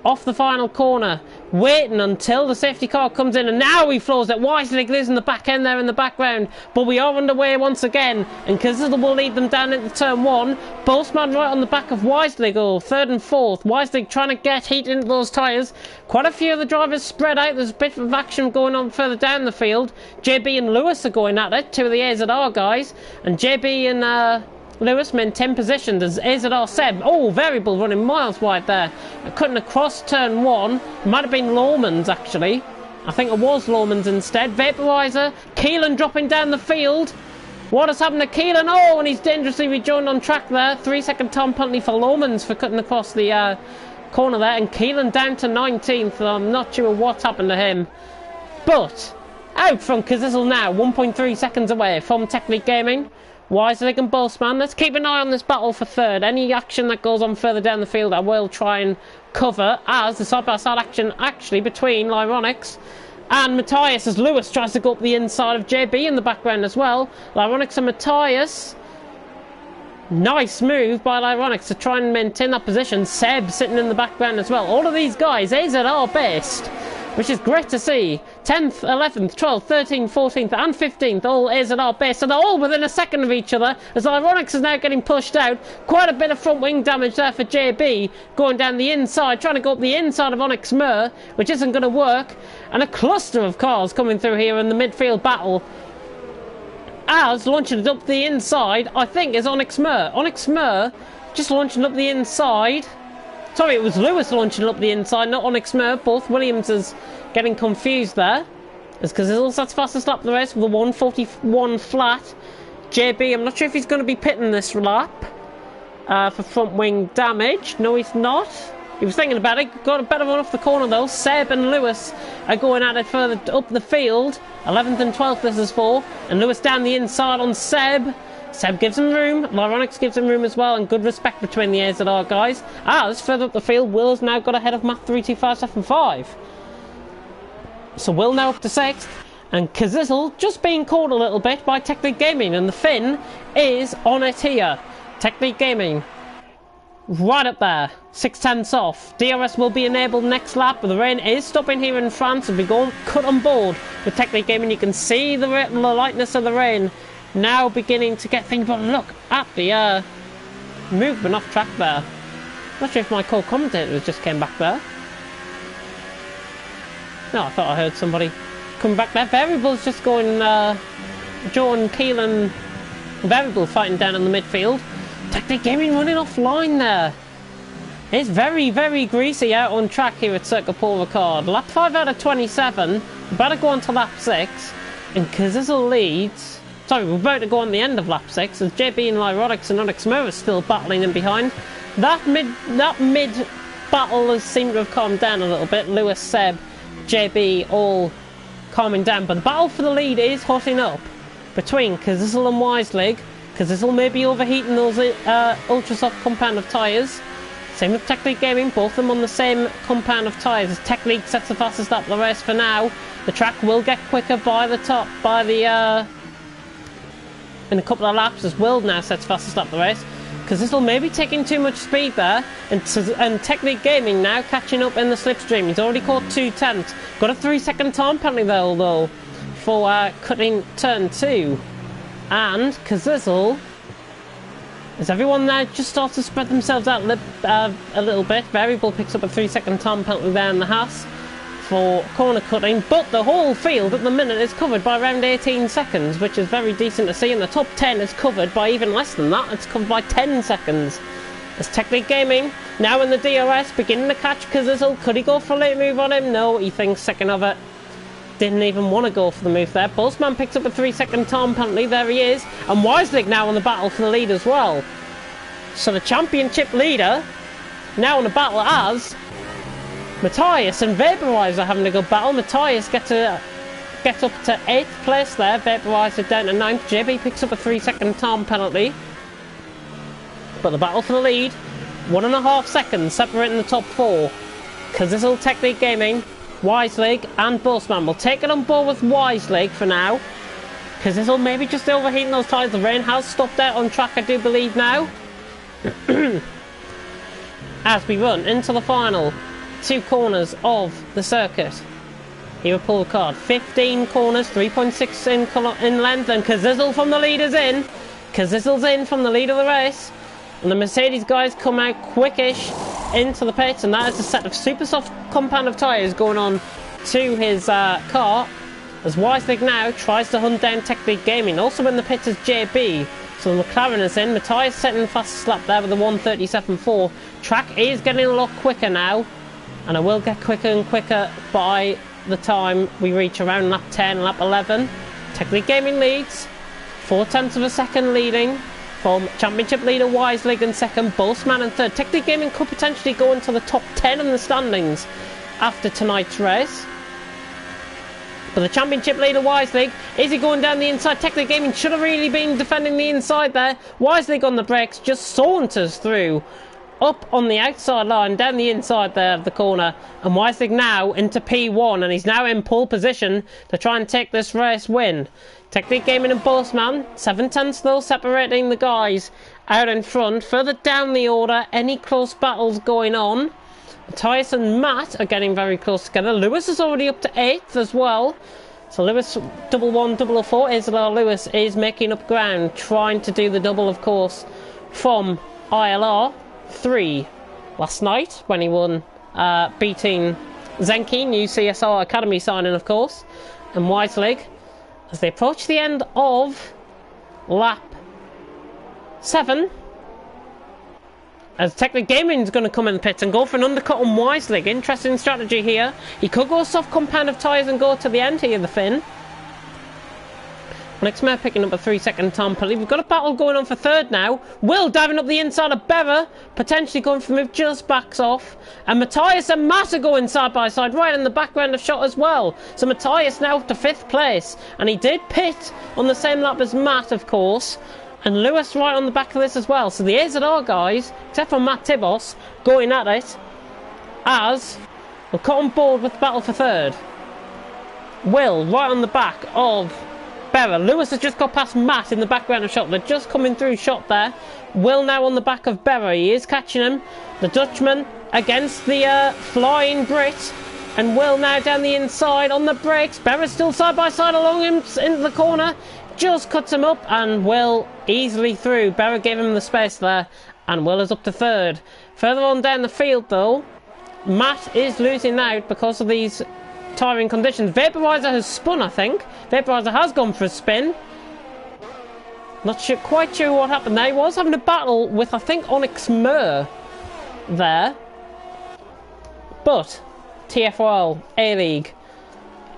off the final corner, waiting until the safety car comes in, and now he floors it. Wise League losing the back end there in the background, but we are underway once again, and Kazizzle will lead them down into turn 1. Boltzmann right on the back of Wise League, 3rd and 4th. Wise League trying to get heat into those tyres. Quite a few of the drivers spread out. There's a bit of action going on further down the field. JB and Lewis are going at it, 2 of the AZR guys, and JB and Lewis maintain position. There's AZR Seb. Oh, Variable running miles wide there. Cutting across turn 1. Might have been Lawman's, actually. I think it was Lawman's instead. Vaporizer. Keelan dropping down the field. What has happened to Keelan? Oh, and he's dangerously rejoined on track there. 3-second time penalty for Lawman's for cutting across the corner there. And Keelan down to 19th. I'm not sure what's happened to him. But out from Kazizzle now. 1.3 seconds away from Technique Gaming. Wise League and Boltzmann. Let's keep an eye on this battle for 3rd. Any action that goes on further down the field, I will try and cover, as the side-by-side action actually between Lyronix and Matthias, as Lewis tries to go up the inside of JB in the background as well. Lyronix and Matthias. Nice move by Lyronix to try and maintain that position. Seb sitting in the background as well. All of these guys, AZR based, which is great to see. 10th, 11th, 12th, 13th, 14th and 15th, all AZR based, and they're all within a second of each other, as Lyronix is now getting pushed out. Quite a bit of front wing damage there for JB, going down the inside, trying to go up the inside of Onyx Mer, which isn't going to work, and a cluster of cars coming through here in the midfield battle. As launching it up the inside, I think, is Onyx Mer. Onyx Mer just launching up the inside. Sorry, it was Lewis launching up the inside, not Onyx Merv. Both Williams is getting confused there. It's because Cazzizzle sets fastest lap of the race with a 1:41 flat. JB, I'm not sure if he's going to be pitting this lap for front wing damage. No, he's not. He was thinking about it. Got a better run off the corner though. Seb and Lewis are going at it further up the field. 11th and 12th this is for. And Lewis down the inside on Seb. Seb gives him room. Lyronix gives him room as well. And good respect between the AZR guys. As further up the field, Will's now got ahead of Matt 32575. So Will now up to 6th. And Cazzizzle just being caught a little bit by Technique Gaming. And the Finn is on it here. Technique Gaming right up there, 6/10 off. DRS will be enabled next lap, but the rain is stopping here in France. As we go cut on board with Technique Gaming, you can see the lightness of the rain now beginning to get things. But look at the movement off track there. Not sure if my co-commentator just came back there. No, I thought I heard somebody come back there. Variable's just going, Joe and Keelan Variable fighting down in the midfield. Technique Gaming running offline there. It's very, very greasy out on track here at Circuit Paul Ricard. Lap 5 out of 27. We're about to go on to lap 6. And Cazzizzle leads. Sorry, we're about to go on the end of lap 6 as JB and Lyrotics and Onyx Mirror are still battling in behind. That mid battle has seemed to have calmed down a little bit. Lewis, Seb, JB all calming down. But the battle for the lead is hotting up between Cazzizzle and Wiselig. Cazzizzle may be overheating those ultra soft compound of tyres. Same with Technique Gaming, both of them on the same compound of tyres. As Technique sets the fastest lap of the race for now. The track will get quicker by the top, in a couple of laps as Will now sets fastest lap of the race. Cazzizzle may be taking too much speed there, and Technique Gaming now catching up in the slipstream. He's already caught 2/10. Got a 3-second time penalty there though for cutting turn 2. And Cazzizzle, as everyone now just starts to spread themselves out a little bit. Variable picks up a 3-second time penalty there in the Haas for corner cutting, but the whole field at the minute is covered by around 18 seconds, which is very decent to see, and the top 10 is covered by even less than that. It's covered by 10 seconds. As Technique Gaming, now in the DRS, beginning to catch Cazzizzle. Could he go for a late move on him? No, he thinks second of it. Didn't even want to go for the move there. Bossman picks up a 3-second time penalty. There he is. And Wiselig now on the battle for the lead as well. So the championship leader now on the battle as Matthias and Vaporizer having a good battle. Matthias gets up to 8th place there. Vaporizer down to 9th. JB picks up a 3-second time penalty. But the battle for the lead, 1.5 seconds separating the top 4. Cazzizzle, Technique Gaming, Wiselig and Bossman. We'll take it on board with Wiselig for now. Cazzizzle maybe just overheating those tyres. The rain has stopped out on track, I do believe now. As we run into the final 2 corners of the circuit. Here at Paul Ricard. 15 corners, 3.6 in length, and Cazzizzle from the lead is in. Cazzizzle's in from the lead of the race. And the Mercedes guys come out quickish into the pits, and that is a set of super soft compound of tyres going on to his car. As Wiselig now tries to hunt down Technique Gaming. Also in the pits is JB. So the McLaren is in. Matthias setting the fastest lap there with a 1:37.4. Track is getting a lot quicker now, and it will get quicker and quicker by the time we reach around lap 10, lap 11. Technique Gaming leads, 0.4 of a second leading from championship leader Wiselig in second, Bossman in third. Technique Gaming could potentially go into the top 10 in the standings after tonight's race. But the championship leader Wiselig, is he going down the inside? Technique Gaming should have really been defending the inside there. Wiselig on the brakes just saunters through up on the outside line, down the inside there of the corner, and Wiselig now into P1, and he's now in pole position to try and take this race win. Technique Gaming and Bossman, 7/10 though, separating the guys out in front. Further down the order, any close battles going on. Matthias and Matt are getting very close together. Lewis is already up to 8th as well. So Lewis, 1-1-0-4. Isla Lewis is making up ground, trying to do the double, of course, from ILR 3 last night when he won, beating Zenki, new CSR Academy signing, of course, and Wiselig. As they approach the end of lap 7, As Technic Gaming's going to come in the pits and go for an undercut on Wisely. Interesting strategy here. He could go soft compound of tyres and go to the end here, the Finn. Onyx Mare picking up a 3-second time penalty. We've got a battle going on for third now. Will diving up the inside of Berra, potentially going for the move, just backs off. And Matthias and Matt are going side by side, right in the background of shot as well. So Matthias now up to 5th place. And he did pit on the same lap as Matt, of course. And Lewis right on the back of this as well. So the AZR guys, except for Matt Tibos, going at it. As we'll cut on board with the battle for third. Will right on the back of Berra. Lewis has just got past Matt in the background of shot. They're just coming through shot there. Will now on the back of Berra. He is catching him. The Dutchman against the flying Brit. And Will now down the inside on the brakes. Berra's still side by side along him into the corner. Just cuts him up and Will easily through. Berra gave him the space there. And Will is up to third. Further on down the field though, Matt is losing out because of these tiring conditions. Vaporizer has spun, I think. Vaporizer has gone for a spin. Not sure, quite sure what happened there. He was having a battle with, I think, Onyx Mur there. But TFRL, A-League,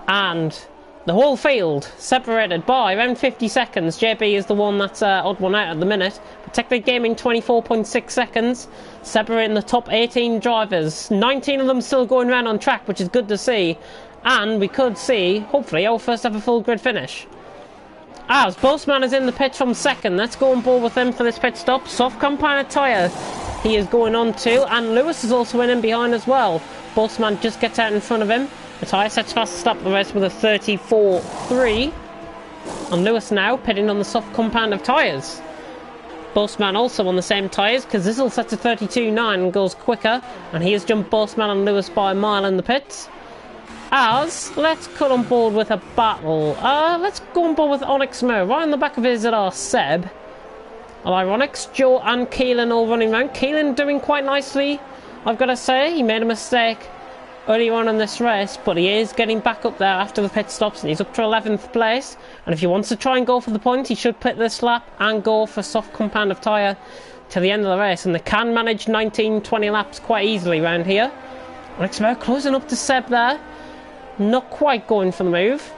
and the whole field separated by around 50 seconds. JB is the one that's odd one out at the minute. But Technic Gaming 24.6 seconds, separating the top 18 drivers. 19 of them still going around on track, which is good to see. And we could see, hopefully, our first ever full grid finish. As Bossman is in the pit from second, let's go on board with him for this pit stop. Soft compound tyre he is going on to, and Lewis is also in behind as well. Bossman just gets out in front of him. Matthias sets fast to stop the race with a 34.3. And Lewis now pitting on the soft compound of tyres. Bossman also on the same tyres, because this will set to 32.9 and goes quicker. And he has jumped Bossman and Lewis by a mile in the pits. As, let's cut on board with a battle. Let's go on board with Onyx Mur. Right on the back of his at our Seb. Ironics, Joe and Keelan all running around. Keelan doing quite nicely, I've got to say. He made a mistake earlier on in this race, but he is getting back up there after the pit stops, and he's up to 11th place. And if he wants to try and go for the point, he should pit this lap and go for soft compound of tyre to the end of the race. And they can manage 19-20 laps quite easily around here. Onyx Mur closing up to Seb there. Not quite going for the move.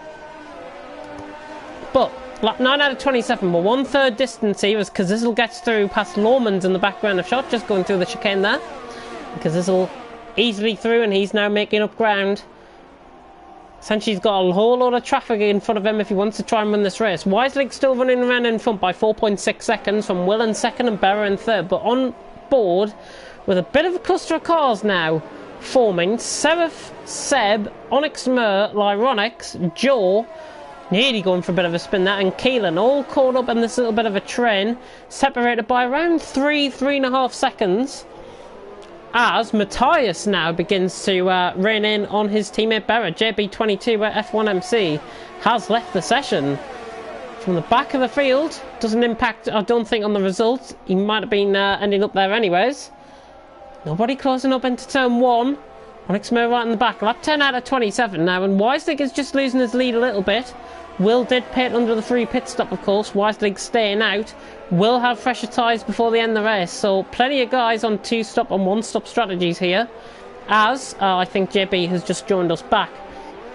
But lap 9 out of 27, but 1/3 distance here as Kazizel gets through past Lormans in the background of shot, just going through the chicane there. Kazizel easily through, and he's now making up ground. Essentially, he's got a whole lot of traffic in front of him if he wants to try and win this race. Wisely's still running around in front by 4.6 seconds from Will in second and Berra in third, but on board with a bit of a cluster of cars now forming. Seraph, Seb, Onyx Mur, Lyronix, Joe, nearly going for a bit of a spin there, and Keelan all caught up in this little bit of a train, separated by around 3.5 seconds, as Matthias now begins to rein in on his teammate Berra. JB22 at F1MC has left the session. From the back of the field, doesn't impact, I don't think, on the result. He might have been ending up there anyways. Nobody closing up into turn 1. Onyx Mur right in the back. Lap 10 out of 27 now, and Wiselig is just losing his lead a little bit. Will did pit under the free pit stop, of course. Wiselig staying out. Will have fresher tyres before the end of the race, so plenty of guys on 2-stop and 1-stop strategies here. As I think JB has just joined us back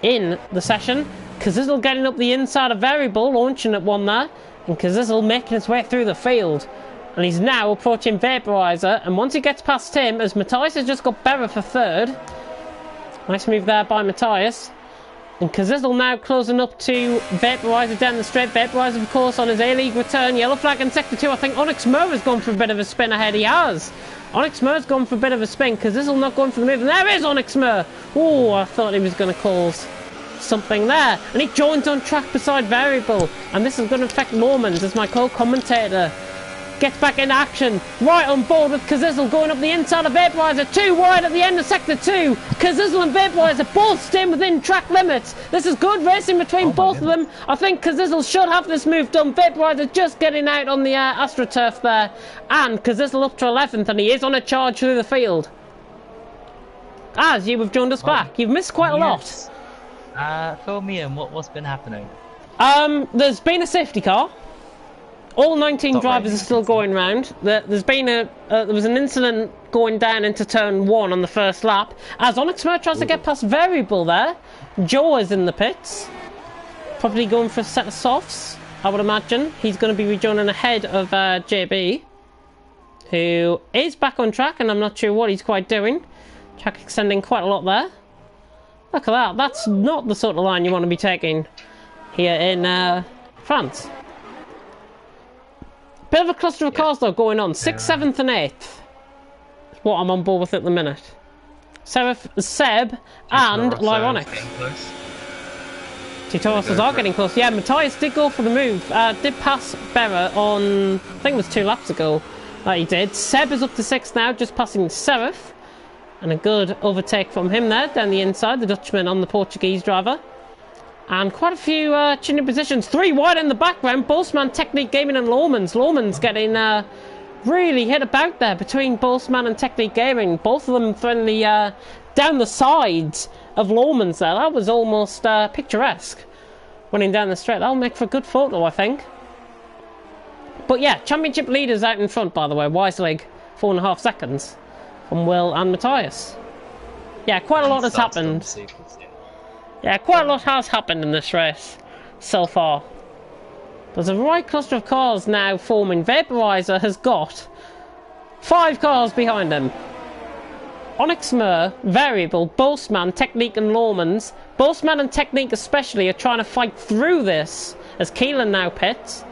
in the session. Kazizel getting up the inside of variable, launching at one there, and Kazizel making his way through the field. And he's now approaching Vaporizer, and once he gets past him, as Matthias has just got Berra for third. Nice move there by Matthias. And Kazizel now closing up to Vaporizer down the straight. Vaporizer, of course, on his A-League return. Yellow flag in sector 2. I think Onyx Mur has gone for a bit of a spin ahead. He has. Onyx Mur's gone for a bit of a spin. Kazizel not going for the move. And there is Onyx Mur. Oh, I thought he was going to cause something there. And he joins on track beside Variable. And this is going to affect Lormans as my co-commentator gets back into action, right on board with Kazizel going up the inside of Vaporizer, 2 wide at the end of sector 2. Kazizel and Vaporizer both staying within track limits. This is good racing between both of them. I think Kazizel should have this move done. Vaporizer just getting out on the AstroTurf there, and Kazizel up to 11th, and he is on a charge through the field. As you have joined us back, you've missed quite a lot. Fill me in, what's been happening? There's been a safety car. All 19 Not drivers raining, are still going round. There was an incident going down into turn 1 on the first lap. As Onyx Mer tries to get past Variable there. Joe is in the pits. Probably going for a set of softs, I would imagine. He's going to be rejoining ahead of JB, who is back on track, and I'm not sure what he's quite doing. Track extending quite a lot there. Look at that. That's not the sort of line you want to be taking here in France. Bit of a cluster of cars though going on. 6th, 7th and 8th is what I'm on board with at the minute. Seb and Lyronic. Two Tauruses are getting close. Yeah, Matthias did go for the move. Did pass Berra on, I think it was 2 laps ago that he did. Seb is up to 6th now, just passing Seraph. And a good overtake from him there, down the inside, the Dutchman on the Portuguese driver. And quite a few chinny positions. 3 wide in the background. Boltzmann, Technique Gaming and Lohmans. Lohmans getting really hit about there between Boltzmann and Technique Gaming. Both of them throwing the down the sides of Lohmans there. That was almost picturesque. Running down the straight. That'll make for a good photo, I think. But yeah, championship leaders out in front, by the way. Weislig, 4.5 seconds from Will and Matthias. Yeah, quite a lot has happened. Yeah, quite a lot has happened in this race so far. There's a right cluster of cars now forming. Vaporizer has got 5 cars behind him. Onyx Mer, Variable, Boltzmann, Technique and Lohmans. Boltzmann and Technique especially are trying to fight through this as Keelan now pits.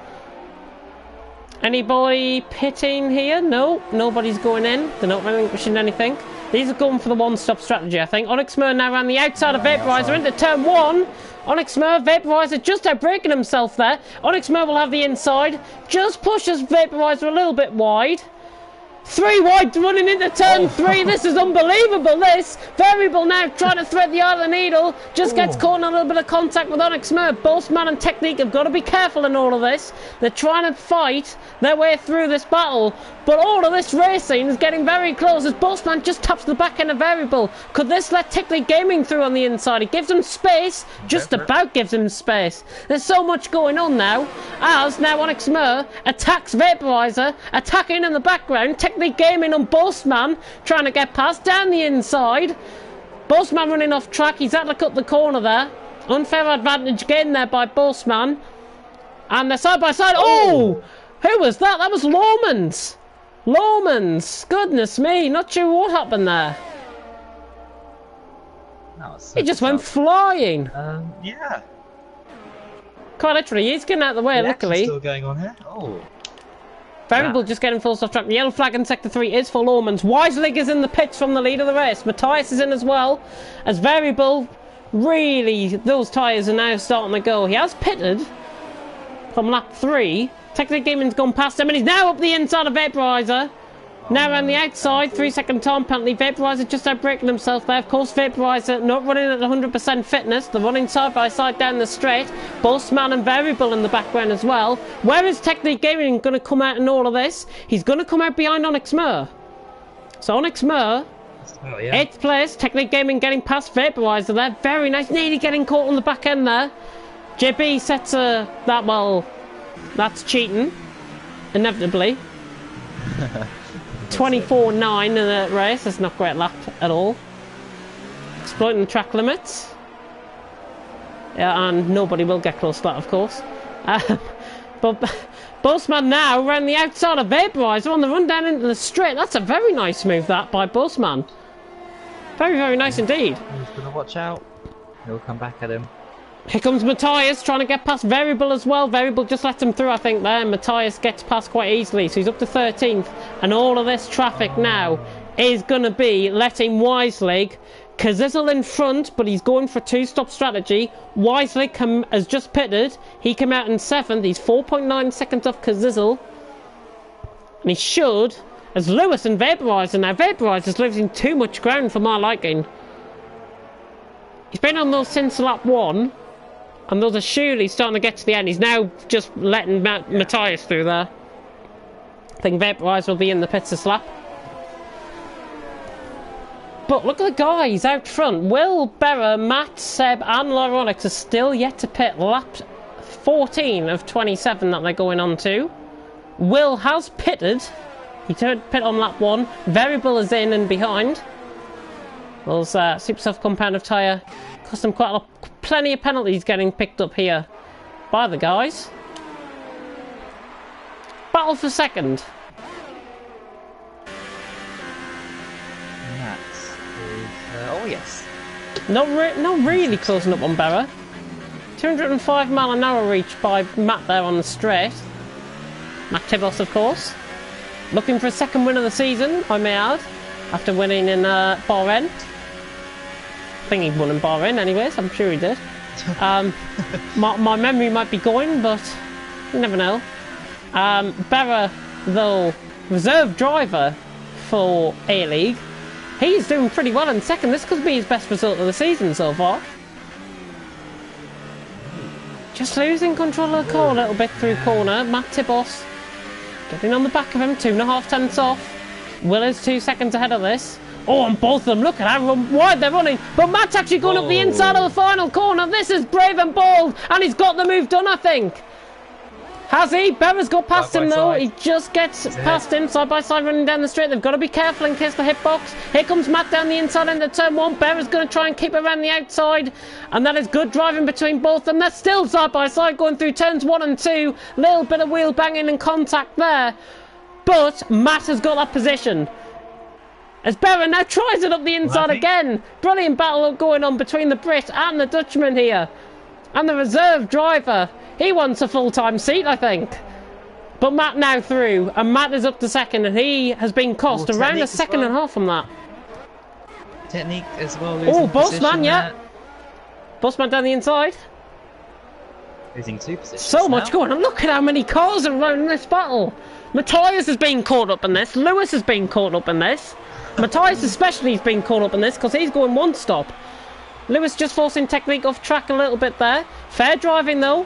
Anybody pitting here? No, nobody's going in. They're not relinquishing anything. These are going for the one-stop strategy, I think. Onyx Mer now around the outside of Vaporizer into turn 1. Onyx Mer, Vaporizer just outbraking himself there. Onyx Mer will have the inside. Just pushes Vaporizer a little bit wide. 3 wide running into turn 3. This is unbelievable, this. Variable now trying to thread the eye of the needle. Just gets caught in a little bit of contact with Onyx Mer. Boltzmann and Technique have got to be careful in all of this. They're trying to fight their way through this battle. But all of this racing is getting very close as Boltzmann just taps the back end of Variable. Could this let Technique Gaming through on the inside? It gives him space. Just about gives him space. There's so much going on now. As now Onyx Mer attacks Vaporizer. Attacking in the background. Technique Gaming on Boltzmann trying to get past down the inside. Boltzmann running off track. He's had to cut the corner there. Unfair advantage gained there by Boltzmann. And they're side by side. Oh! Who was that? That was Lohmans. Lohmans. Goodness me. Not sure what happened there. He just went flying. Yeah. Quite literally. He's getting out of the way, luckily. Still going on here? Oh. Variable just getting full stop track. The yellow flag in sector 3 is for Lohmans. Weislig is in the pits from the lead of the race. Matthias is in as well. As Variable, really, those tyres are now starting to go. He has pitted from lap 3. Technic Gaming's gone past him and he's now up the inside of Vaporizer. Now around the outside, 3-second time penalty. Vaporizer just outbraking himself there. Of course, Vaporizer not running at 100% fitness. They're running side by side down the straight. Boltzmann and Variable in the background as well. Where is Technique Gaming going to come out in all of this? He's going to come out behind Onyx Mer. So Onyx Mer, 8th place. Technique Gaming getting past Vaporizer there. Very nice. Nearly getting caught on the back end there. JB sets that, well, that's cheating. Inevitably. 24.9 in the race. That's not a great lap at all. Exploiting the track limits. Yeah, and nobody will get close to that, of course. But Boltzmann now around the outside of Vaporizer on the run down into the straight. That's a very nice move, that, by Boltzmann. Very, very nice indeed. He's going to watch out. He'll come back at him. Here comes Matthias trying to get past Variable as well. Variable just lets him through, I think, there. Matthias gets past quite easily, so he's up to 13th. And all of this traffic now is going to be letting Weislig, Kazizel in front, but he's going for two-stop strategy. Weislig has just pitted. He came out in 7th. He's 4.9 seconds off Kazizel. And he should, as Lewis and Vaporizer now. Vaporizer's losing too much ground for my liking. He's been on those since lap 1. And those are surely starting to get to the end. He's now just letting Matthias through there. I think Vaporizer will be in the pits this lap. But look at the guys out front. Will, Berra, Matt, Seb and Lyronics are still yet to pit. Lap 14 of 27 that they're going on to. Will has pitted. He turned pit on lap 1. Variable is in and behind. Will's super soft compound of tyre cost him quite a lot. Plenty of penalties getting picked up here by the guys. Battle for second. Matt is, oh yes. Not really closing up on Berra. 205 mile an hour reach by Matt there on the straight. Matt Tibos, of course. Looking for a second win of the season, I may add, after winning in Bahrain. I think he won in Bahrain anyways, I'm sure he did. My memory might be going, but you never know. Berra, though, reserve driver for A-League. He's doing pretty well in second. This could be his best result of the season so far. Just losing control of the car a little bit through corner. Matt Tibos getting on the back of him, 2.5 tenths off. Will is 2 seconds ahead of this. Oh, and both of them, look at how wide they're running. But Matt's actually going up the inside of the final corner. This is brave and bold, and he's got the move done, I think. Has he? Berra's got past him though. He just gets past him, side by side running down the straight. They've got to be careful in case the hitbox. Here comes Matt down the inside into turn 1. Berra's going to try and keep around the outside, and that is good driving between both of them. They're still side by side going through turns 1 and 2. Little bit of wheel banging and contact there, but Matt has got that position. As Berra now tries it up the inside again. Brilliant battle going on between the Brit and the Dutchman here. And the reserve driver. He wants a full-time seat, I think. But Matt now through. And Matt is up to second. And he has been cost around a second and a half from that. Technique as well. Oh, Bossman, yeah. Bossman down the inside. Losing 2 positions. So much going on. Look at how many cars are around in this battle. Matthias has been caught up in this. Lewis has been caught up in this. Matthias especially has been caught up in this because he's going one stop. Lewis just forcing technique off track a little bit there. Fair driving though.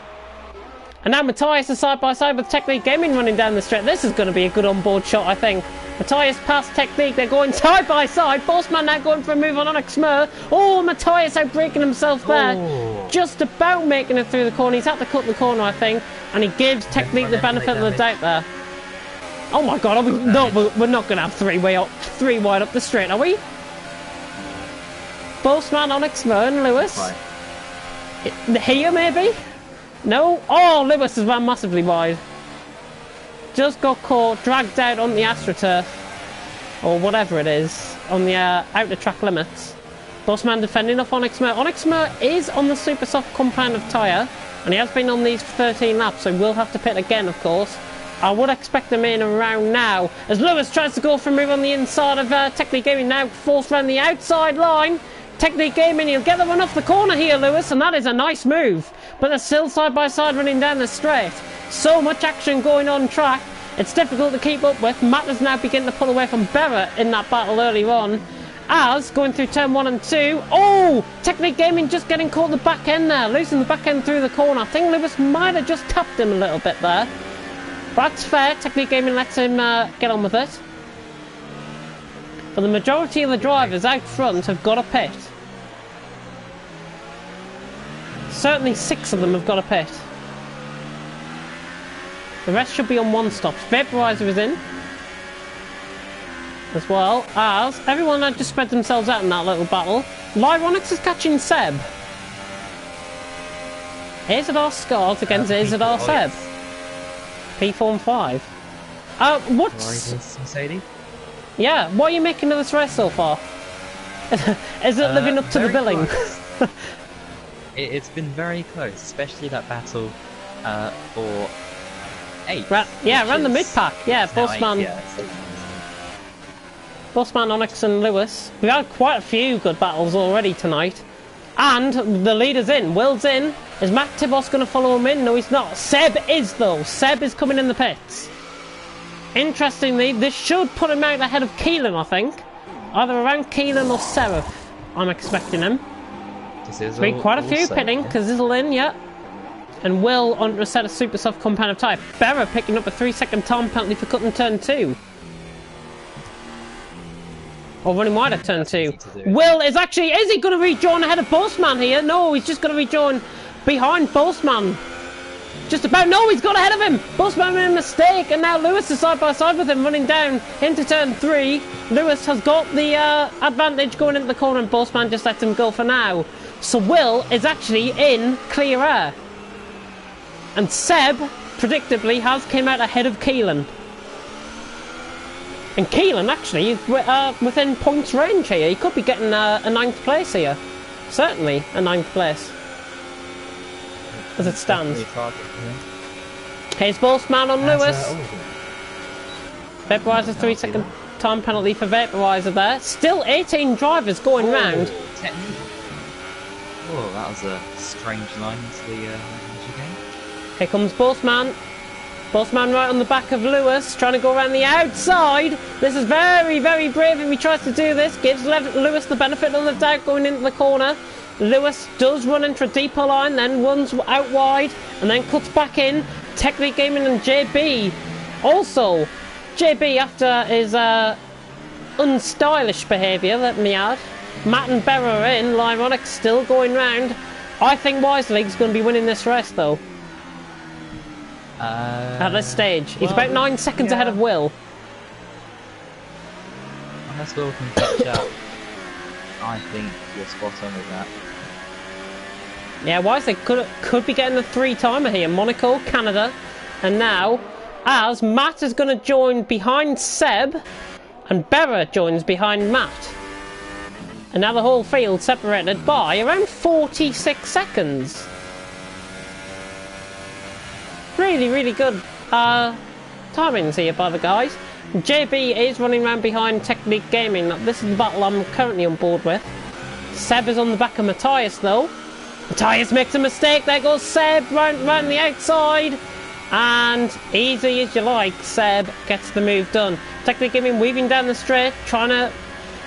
And now Matthias is side by side with Technique Gaming running down the straight. This is going to be a good onboard shot, I think. Matthias past Technique. They're going side by side. Bossman now going for a move on Onyx Smur. Oh, Matthias outbraking himself there. Oh. Just about making it through the corner. He's had to cut the corner, I think. And he gives Technique the benefit of the doubt there. Oh my god, we're not going to have three wide up the straight, are we? Bossman, Onyx Smur and Lewis. Here, maybe? No? Oh, Lewis has ran massively wide. Just got caught, dragged out on the AstroTurf. Or whatever it is. On the outer track limits. Bossman defending off Onyx Smur. Onyx Smur is on the super soft compound of tyre. And he has been on these 13 laps, so we'll have to pit again, of course. I would expect them in around now. As Lewis tries to go for a move on the inside of Technique Gaming, now forced around the outside line. Technique Gaming, he'll get the one off the corner here, Lewis, and that is a nice move. But they're still side by side running down the straight. So much action going on track. It's difficult to keep up with. Matt is now beginning to pull away from Berra in that battle earlier on. As, going through turn 1 and 2. Oh! Technique Gaming just getting caught the back end there. Losing the back end through the corner. I think Lewis might have just tapped him a little bit there. But that's fair. Technique Gaming lets him get on with it. But the majority of the drivers out front have got a pit. Certainly 6 of them have got a pit. The rest should be on one stop. Vaporizer is in. As well as everyone had just spread themselves out in that little battle. Lyronix is catching Seb. Azadar Scars against Azadar Seb. P4 and 5. What's... Mercedes? Yeah, what are you making of this race so far? Is it living up to the billing? It's been very close, especially that battle for 8. Around the mid-pack. Yeah, Bossman. Bossman, Onyx and Lewis. We've had quite a few good battles already tonight. And the leader's in. Will's in. Is Matt Tibos going to follow him in? No, he's not. Seb is, though. Seb is coming in the pits. Interestingly, this should put him out ahead of Keelan, I think. Either around Keelan or Seraph, I'm expecting him. There's been quite a few pitting, because Zizzle in, yeah. And Will onto a set of super soft compound of tyre. Berra picking up a 3-second time penalty for cutting turn 2. Or running wide at turn 2. Will is is he going to rejoin ahead of Bossman here? No, he's just going to rejoin behind Bossman. Just about, no, he's got ahead of him. Bossman made a mistake, and now Lewis is side by side with him, running down into turn 3. Lewis has got the advantage going into the corner, and Bossman just lets him go for now. So Will is actually in clear air. And Seb, predictably, has came out ahead of Keelan. And Keelan actually is within points range here. He could be getting a 9th place here. Certainly a 9th place. As it stands. Here's Bossman on Lewis. Vaporizer 3-second time penalty for Vaporizer there. Still 18 drivers going round. Oh, that was a strange line into the game. Here comes Bossman. Bossman right on the back of Lewis, trying to go around the outside. This is very, very brave if he tries to do this. Gives Lewis the benefit of the doubt going into the corner. Lewis does run into a deeper line, then runs out wide, and then cuts back in. Technique Gaming and JB. Also, JB, after his unstylish behaviour, let me add. Matt and Berra are in. Lyronic still going round. I think Wiseleague's going to be winning this race, though. At this stage. He's about 9 seconds ahead of Will. Unless Will can catch up, I think you're spot on with that. Yeah, Wiseleague could be getting a 3-timer here. Monaco, Canada, and now, as Matt is going to join behind Seb, and Berra joins behind Matt. And now the whole field separated by around 46 seconds. Really, really good timings here by the guys. JB is running around behind Technique Gaming. This is the battle I'm currently on board with. Seb is on the back of Matthias though. Matthias makes a mistake. There goes Seb round the outside. And easy as you like, Seb gets the move done. Technique Gaming weaving down the straight, trying to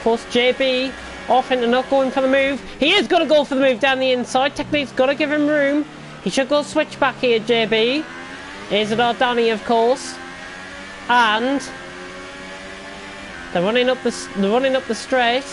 force JB off into not going for the move. He is going to go for the move down the inside. Technique's got to give him room. He should go switch back here, JB. Here's it our Danny, of course. And they're running up the straight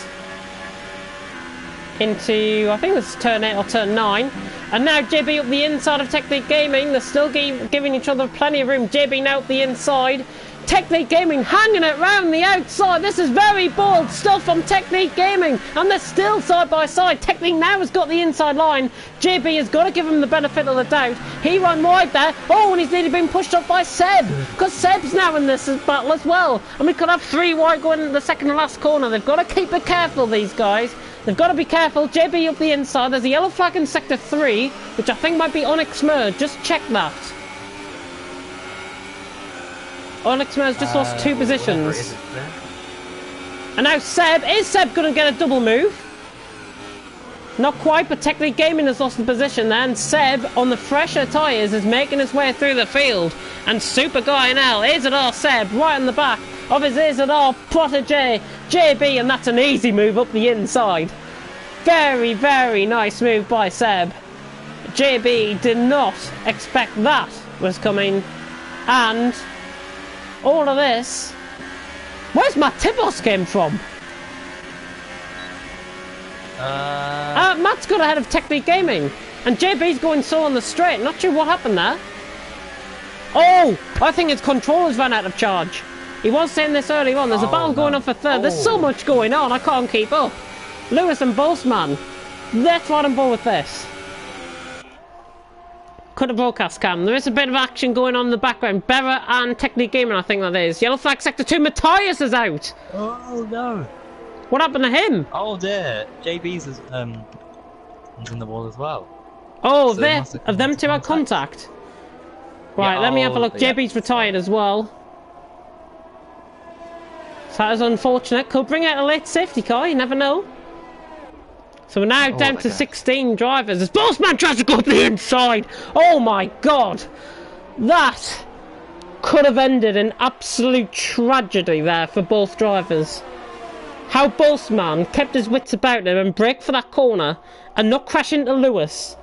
into, I think this is turn 8 or turn 9. And now JB up the inside of Technique Gaming. They're still giving each other plenty of room. JB now up the inside. Technique Gaming hanging it round the outside. This is very bold stuff from Technique Gaming. And they're still side by side. Technique now has got the inside line. JB has got to give him the benefit of the doubt. He ran wide there. Oh, and he's nearly been pushed up by Seb. Because Seb's now in this battle as well. And we could have 3 wide going into the second and last corner. They've got to keep it careful, these guys. They've got to be careful. JB up the inside. There's a yellow flag in sector 3, which I think might be Onyx Merge. Just check that. Onyx Merge just lost 2 positions. And now Seb. Is Seb going to get a double move? Not quite, but Technique Gaming has lost the position there. And Seb, on the fresher tyres, is making his way through the field. And Super Guy and L, Izadar Seb, right on the back of his Izadar protege, JB, and that's an easy move up the inside. Very, very nice move by Seb. JB did not expect that was coming. And all of this, where's Matt Tibos came from? Matt's got ahead of Technique Gaming, and JB's going so on the straight. Not sure what happened there. Oh, I think his controllers ran out of charge. He was saying this earlier on. There's a battle going on for third. There's so much going on, I can't keep up. Lewis and Bossman, let's ride on board with this. Cut a broadcast cam. There is a bit of action going on in the background. Berra and Technique Gaming, I think that is. Yellow flag sector 2. Matthias is out. Oh no. What happened to him? Oh dear. JB's is in the wall as well. Oh, so have them two had contact? Right, yeah, let me have a look. Yeah. JB's retired as well. So that is unfortunate. Could bring out a late safety car, you never know. So we're now down to 16 drivers. As Bossman tries to go up the inside. Oh my god. That could have ended in absolute tragedy there for both drivers. How Bossman kept his wits about him and brake for that corner and not crash into Lewis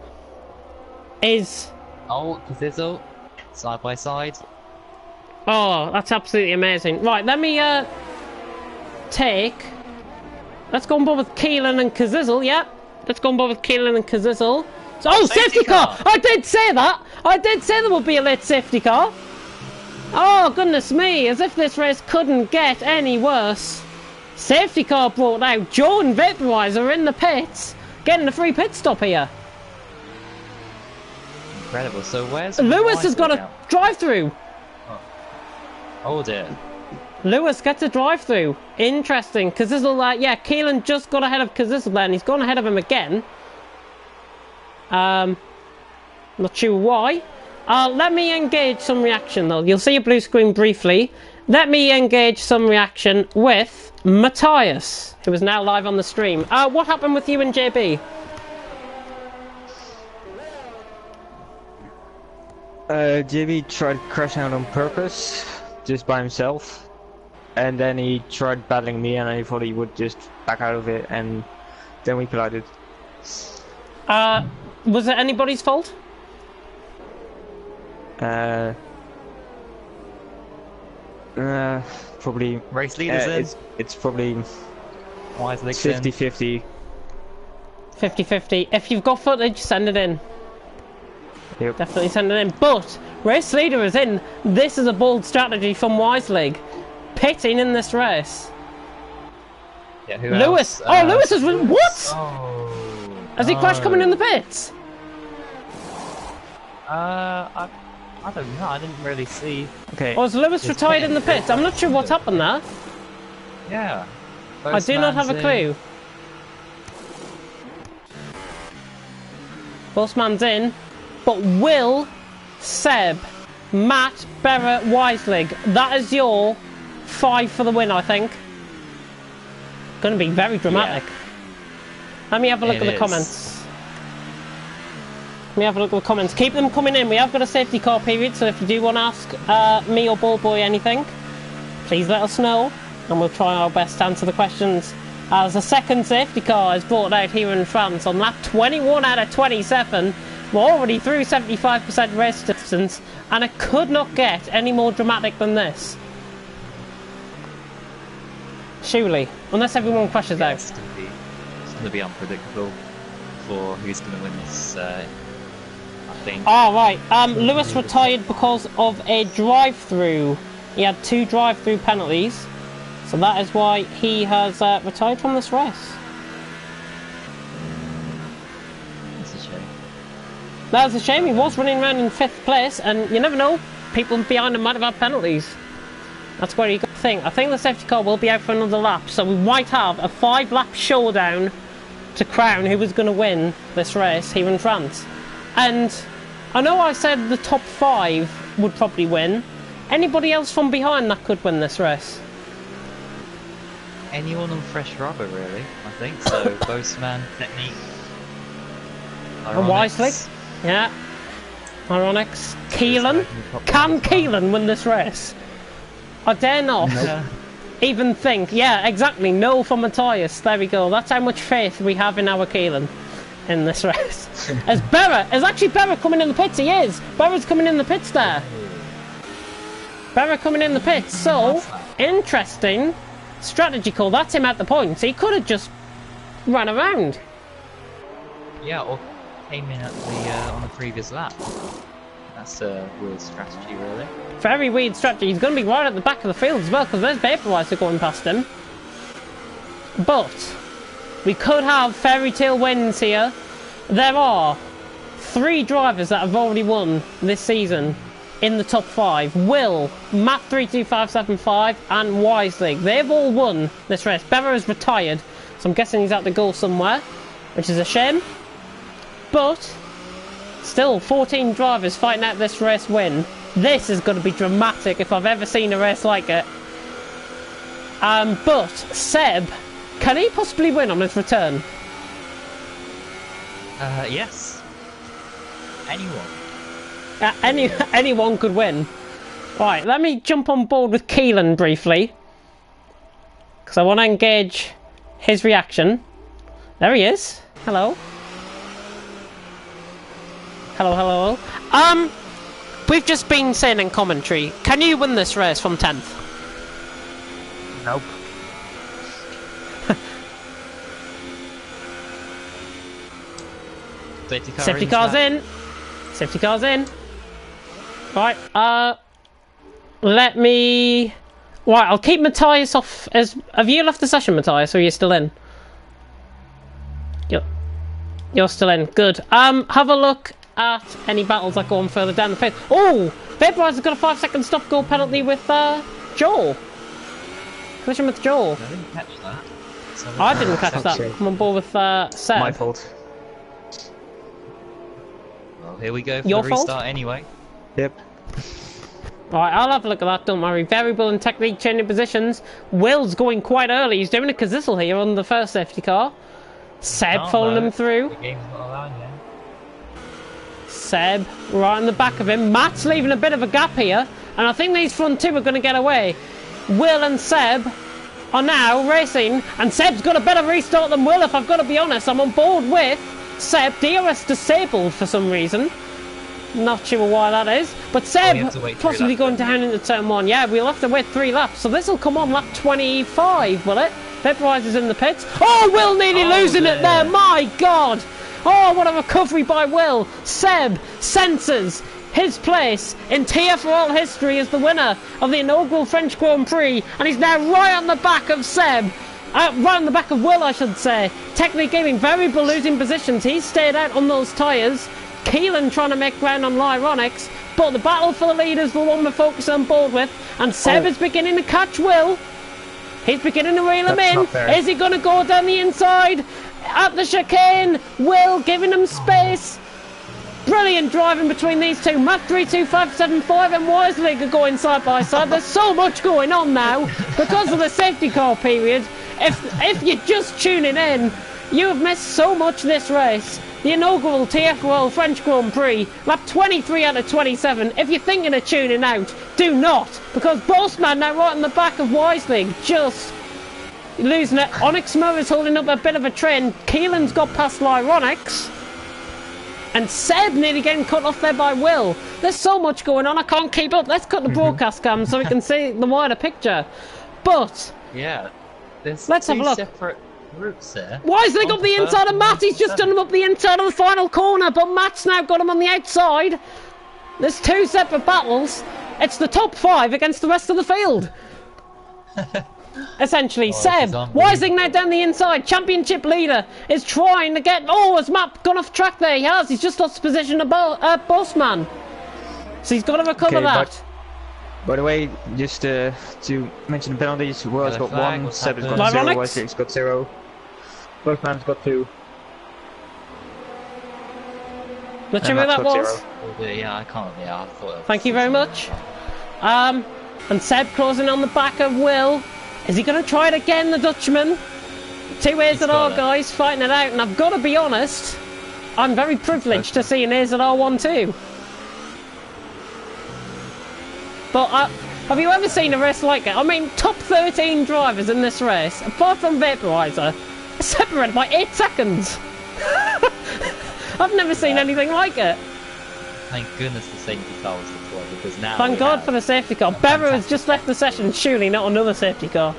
is... Oh, Kazizzle, side by side. Oh, that's absolutely amazing. Right, let me take... Let's go on board with Keelan and Kazizzle, yeah. Let's go on board with Keelan and Kazizzle. So, oh, safety car! I did say that! I did say there would be a late safety car. Oh, goodness me, as if this race couldn't get any worse. Safety car brought out. Joe and Vaporizer in the pits, getting a free pit stop here. Incredible. So where's Lewis has got a drive-through. Oh dear. Lewis gets a drive-through. Interesting, because this will yeah, Keelan just got ahead of Kazizel there, and he's gone ahead of him again. Not sure why. Let me engage some reaction though. You'll see a blue screen briefly. Let me engage some reaction with Matthias, who is now live on the stream. What happened with you and JB? JB tried crashing out on purpose, just by himself, and then he tried battling me, and I thought he would just back out of it, and then we collided. Was it anybody's fault? Probably Race leaders in. it's probably Why is it 50-50. 50-50. If you've got footage, send it in. Yep. Definitely send it in. But race leader is in. This is a bold strategy from Wise League. Pitting in this race. Yeah, who Lewis. else? Lewis has won. What? Oh. Has he crashed coming in the pits? I don't know. I didn't really see. Okay. Or has Lewis retired in the pits? I'm not sure what's happened there. Yeah. I do not have a clue. Bossman's in. But Will, Seb, Matt, Berra, Wiselig, that is your 5 for the win, I think. Going to be very dramatic. Yeah. Let me have a look at the comments. Let me have a look at the comments. Keep them coming in. We have got a safety car period, so if you do want to ask me or Ballboy anything, please let us know, and we'll try our best to answer the questions. As the second safety car is brought out here in France on lap 21 out of 27. We're already through 75% race distance, and it could not get any more dramatic than this. Surely, unless everyone crashes out. It's going to be unpredictable for who's going to win this, I think. Oh, right. Lewis retired because of a drive-through. He had 2 drive-through penalties, so that is why he has retired from this race. That's a shame. He was running around in 5th place, and you never know, people behind him might have had penalties. That's where you got to think. I think the safety car will be out for another lap, so we might have a 5-lap showdown to crown who was going to win this race here in France. And I know I said the top 5 would probably win. Anybody else from behind that could win this race? Anyone on fresh rubber, really, I think. So, Boastman, Technique, and Wisely. Yeah. Ironics. Keelan. Can Keelan win this race? I dare not even think. Yeah, exactly. No for Matthias. There we go. That's how much faith we have in our Keelan in this race. Is actually Berra coming in the pits? He is. Berra's coming in the pits there. Berra coming in the pits. So, interesting strategy call. That's him at the points. He could have just run around. Yeah, or came in at the on the previous lap. That's a weird strategy, really. Very weird strategy. He's going to be right at the back of the field as well, because there's Vaporizer going past him. But we could have fairy tale wins here. There are 3 drivers that have already won this season in the top 5. Will, Matt32575 and Wisely. They've all won this race. Berra is retired, so I'm guessing he's at the goal somewhere, which is a shame. But still, 14 drivers fighting out this race win. This is going to be dramatic if I've ever seen a race like it. But Seb, can he possibly win on his return? Yes. Anyone. Anyone could win. Right, let me jump on board with Keelan briefly, because I want to engage his reaction. There he is. Hello. Hello. We've just been saying in commentary, can you win this race from 10th? Nope. Safety car's in. Safety car's in. Right, let me... Right, I'll keep Matthias off as... Have you left the session, Matthias, or are you still in? You're still in, good. Have a look at any battles that go on further down the field. Oh! Vaporiser's got a 5-second stop goal penalty with, Joel. Collision with Joel. I didn't catch that. So I didn't catch that. I'm on board with, Seb. My fault. Well, here we go for Your the fault? restart anyway. Yep. Alright, I'll have a look at that, don't worry. Variable and technique changing positions. Will's going quite early. He's doing a Kazizzle here on the first safety car. Seb Can't following though. him through. The game's not allowing you. Seb right in the back of him. Matt's leaving a bit of a gap here. And I think these front two are going to get away. Will and Seb are now racing. And Seb's got a better restart than Will, if I've got to be honest. I'm on board with Seb. DRS disabled for some reason. Not sure why that is. But Seb possibly going down into turn 1. Yeah, we'll have to wait 3 laps. So this will come on lap 25, will it? Vaporiser's in the pits. Oh, Will nearly losing it there. My God. Oh, what a recovery by Will. Seb censors his place in TFRL history as the winner of the inaugural French Grand Prix. And he's now right on the back of Seb. Right on the back of Will, I should say. Technique Gaming, Variable losing positions. He's stayed out on those tyres. Keelan trying to make ground on Lyronics. But the battle for the lead is the one we're focused on board with. And Seb is beginning to catch Will. He's beginning to reel him in. Is he going to go down the inside? At the chicane. Will giving him space. Brilliant driving between these two. Matt 32575 and Wisely are going side by side. There's so much going on now because of the safety car period. If you're just tuning in, you have missed so much this race. The inaugural TFRL French Grand Prix, lap 23 out of 27. If you're thinking of tuning out, do not, because Bossman now right in the back of Wisely, just losing it. Onyx Murray's holding up a bit of a trend. Keelan's got past Lyronics. And Seb nearly getting cut off there by Will. There's so much going on, I can't keep up. Let's cut the broadcast cam so we can see the wider picture. But yeah, there's let's have a look. Separate routes there. Wisely up the inside of Matt. He's just done him up the inside of the final corner, but Matt's now got him on the outside. There's 2 separate battles. It's the top 5 against the rest of the field. Essentially, Seb, Wising now down the inside. Championship leader is trying to get... Oh, has Matt gone off track there? He has. He's just lost position of Bossman. So he's got to recover that. By the way, just to mention the penalties, Will's got 1, Seb's got 0, Wisley's got 0. Bossman's got 2. Not sure who that was. Yeah, I can't. Yeah, I thought. Thank you very much. And Seb closing on the back of Will. Is he going to try it again, the Dutchman? 2 AZR guys fighting it out, and I've got to be honest, I'm very privileged to see an AZR 1-2. But have you ever seen a race like it? I mean, top 13 drivers in this race, apart from Vaporiser, are separated by 8 seconds. I've never seen anything like it. Thank goodness the safety car was deployed, because now... Thank God for the safety car. Berra has just left the session, surely not another safety car.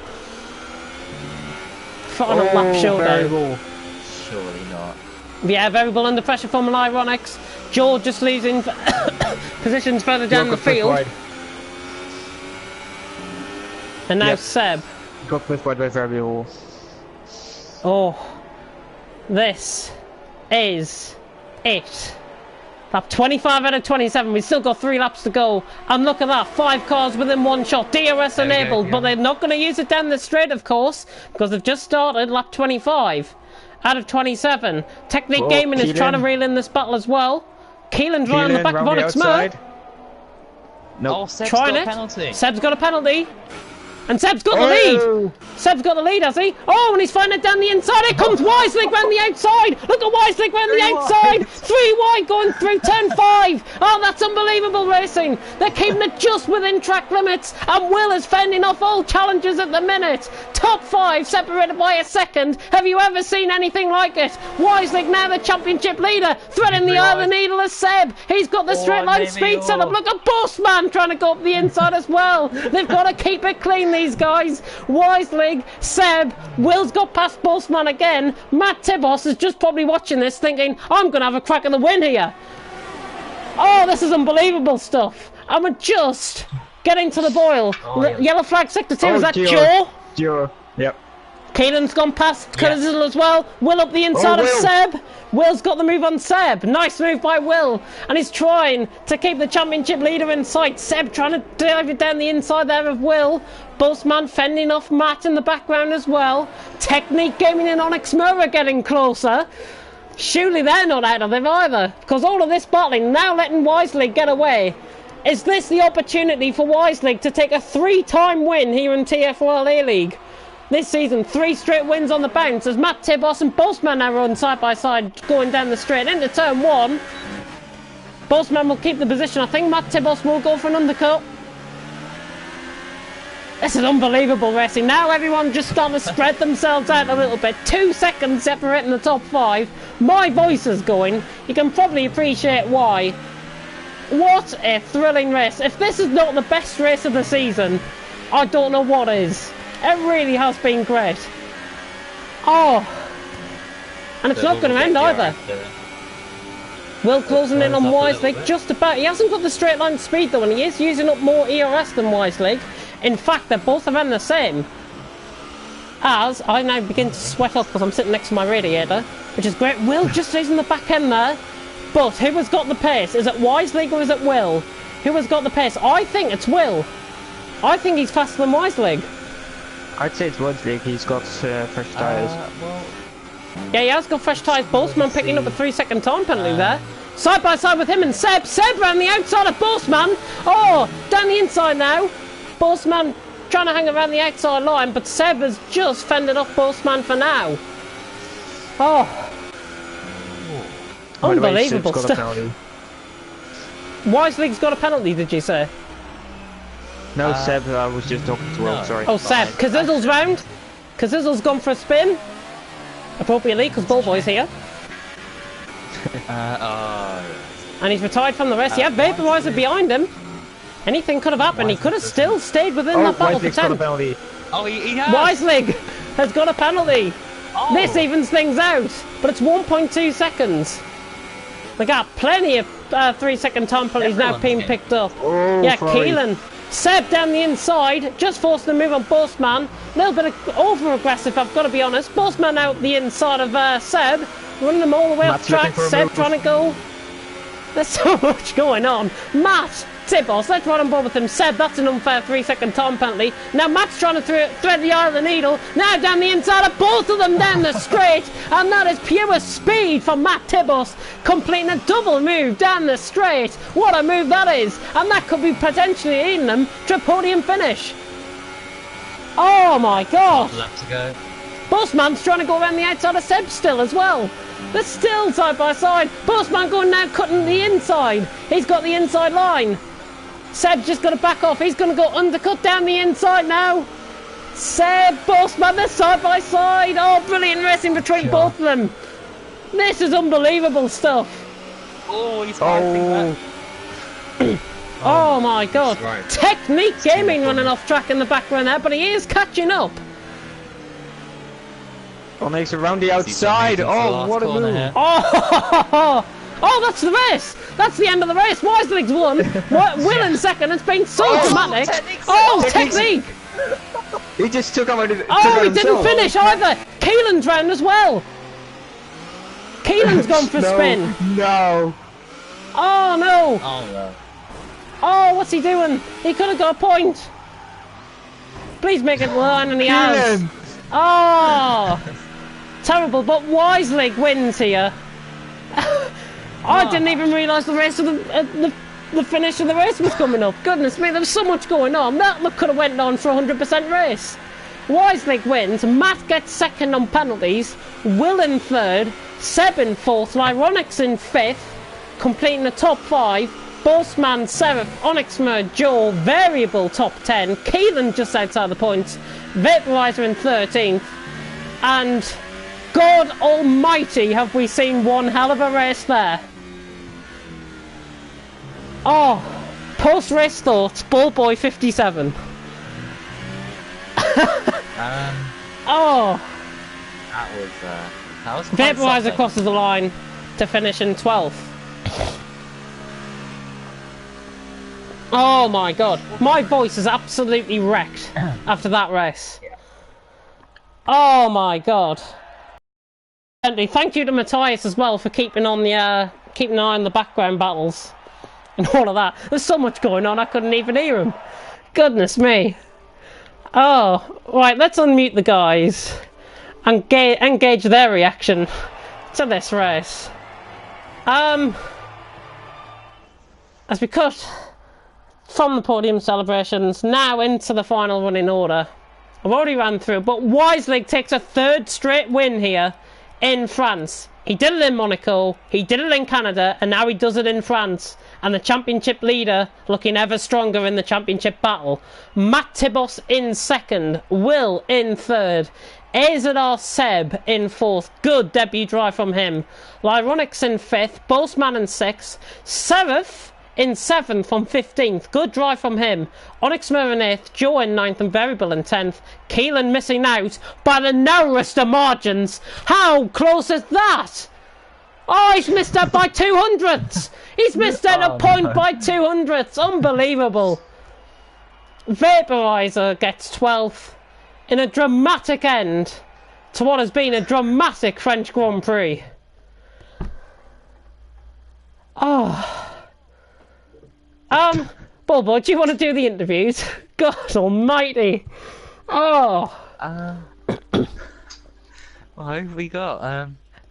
Final lap showdown. Surely not. Yeah, Variable under pressure from Lyronics. George just losing positions further down the field. And now Seb. Got with wide by Variable. Oh, this is it. Lap 25 out of 27, we've still got 3 laps to go. And look at that, 5 cars within 1 shot. DRS enabled, but they're not going to use it down the straight, of course, because they've just started lap 25 out of 27. Technique Gaming is trying to reel in this battle as well. Keelan's right on the back of Onyx Murr. Nope. Oh, Seb's trying got it. A penalty. Seb's got a penalty. And Seb's got the lead! Seb's got the lead, has he? Oh, and he's finding it down the inside. Here comes Wisely round the outside! Look at Wisely round the outside! 3 wide going through turn 5! Oh, that's unbelievable racing! They're keeping it just within track limits, and Will is fending off all challenges at the minute. Top 5 separated by a second. Have you ever seen anything like it? Wisely now the championship leader, threading the eye of the needle as Seb. He's got the straight line speed set up. Look at Bossman trying to go up the inside as well. They've got to keep it clean, these guys. Wisely, Seb, Will's got past Bossman again. Matt Tibos is just probably watching this thinking, I'm going to have a crack at the win here. Oh, this is unbelievable stuff. And we're just getting to the boil. Yeah. Yellow flag sector 2, is that Gio. Joe? Gio. Yep. Keelan's gone past Cuzzel as well. Will up the inside of Will. Seb. Will's got the move on Seb. Nice move by Will. And he's trying to keep the championship leader in sight. Seb trying to dive it down the inside there of Will. Bossman fending off Matt in the background as well. Technique Gaming and Onyx Murray getting closer. Surely they're not out of it either. Because all of this battling now letting Wisely get away. Is this the opportunity for Wisely to take a 3-time win here in TFRL A-League? This season, 3 straight wins on the bounce as Matt Tibos and Bossman now run side by side going down the straight into turn 1. Bossman will keep the position. I think Matt Tibos will go for an undercut. This is unbelievable racing. Now everyone just starting to spread themselves out a little bit. 2 seconds separating the top 5. My voice is going. You can probably appreciate why. What a thrilling race. If this is not the best race of the season, I don't know what is. It really has been great. Oh. And it's not going to end either. Will closing in on Wisely just about. He hasn't got the straight line speed though, and he is using up more ERS than Wisely. In fact, they're both around the same. As I now begin to sweat up because I'm sitting next to my radiator, which is great. Will just using the back end there. But who has got the pace? Is it Wisely or is it Will? Who has got the pace? I think it's Will. I think he's faster than Wisely. I'd say it's Wisely. He's got fresh tyres. Yeah, he has got fresh tyres. Bossman picking up a 3-second time penalty there. Side by side with him and Seb. Seb around the outside of Bossman. Oh, down the inside now. Bossman trying to hang around the outside line, but Seb has just fended off Bossman for now. Oh. Unbelievable stuff. Wisely's got a penalty, did you say? No, Seb, I was just talking to Will, sorry. Oh, Seb. Kazizzle's round. Kazizzle's gone for a spin. Appropriately, because Ballboy's here. And he's retired from the rest. Yeah, Vaporizer behind him. Anything could have happened. He could have still stayed within that battle for 10. Oh, he has. Wisely has got a penalty. Oh. This evens things out, but it's 1.2 seconds. We got plenty of 3-second time penalties now being picked up. Oh, yeah, sorry. Keelan. Seb down the inside, just forcing the move on Bossman. A little bit over-aggressive, I've got to be honest. Bossman out the inside of Seb, running them all the way off track. Seb trying to go. There's so much going on. Matt Tibos, let's run on board with him. Seb, that's an unfair 3-second time penalty. Now Matt's trying to thread the eye of the needle. Now down the inside of both of them down the straight. And that is pure speed from Matt Tibos, completing a double move down the straight. What a move that is. And that could be potentially leading them to a podium finish. Oh my god. Left to go. Bossman's trying to go around the outside of Seb still as well. They're still side by side. Bossman going now cutting the inside. He's got the inside line. Seb's just going to back off. He's going to go undercut down the inside now. Seb, Bossman, they're side by side. Oh, brilliant racing between both of them. This is unbelievable stuff. Oh, he's back. Oh my god. Right. Technique Gaming running off track in the background there, but he is catching up. Onyx around the outside. Oh, what a move. Here. Oh, that's the race. That's the end of the race. Wisely's won. Will in second. It's been so dramatic. Technique. He just took out his. He didn't finish either. Keelan's round as well. Keelan's gone for a spin. No. Oh no. Oh no. Oh, what's he doing? He could have got a point. Please make it line, and he has. Oh, terrible. But Wisely wins here. I didn't even realise the rest of the finish of the race was coming up. Goodness me, there was so much going on. That could have went on for a 100% race. Wisely wins. Matt gets second on penalties. Will in third. Seb in fourth. Lyronix in fifth. Completing the top 5. Bossman, Seraph, Onyx Mer, Joel, variable top 10. Keelan just outside the points. Vaporizer in 13th. And God almighty, have we seen one hell of a race there. Oh, post-race thoughts, Ballboy 57. Oh. That was Vaporizer crosses the line to finish in 12th. Oh my god, my voice is absolutely wrecked after that race. Oh my god. And thank you to Matthias as well for keeping keeping an eye on the background battles and all of that. There's so much going on I couldn't even hear him. Goodness me. Oh, right, let's unmute the guys and engage their reaction to this race. As we cut from the podium celebrations now into the final running order. I've already ran through, but Wiselig takes a third straight win here in France. He did it in Monaco, he did it in Canada, and now he does it in France. And the championship leader looking ever stronger in the championship battle. Matt Tibos in second, Will in third, Azadar Seb in fourth. Good debut drive from him. Lyronix in fifth, Boltzmann in sixth, Seraph in 7th from 15th. Good drive from him. Onyx Mir in 8th, Joe in 9th and Variable in 10th. Keelan missing out by the narrowest of margins. How close is that? Oh, he's missed out by 200ths. He's missed out a point by 200ths. Unbelievable. Vaporizer gets 12th in a dramatic end to what has been a dramatic French Grand Prix. Oh. Bobo, do you want to do the interviews? God almighty. Oh. What have we got?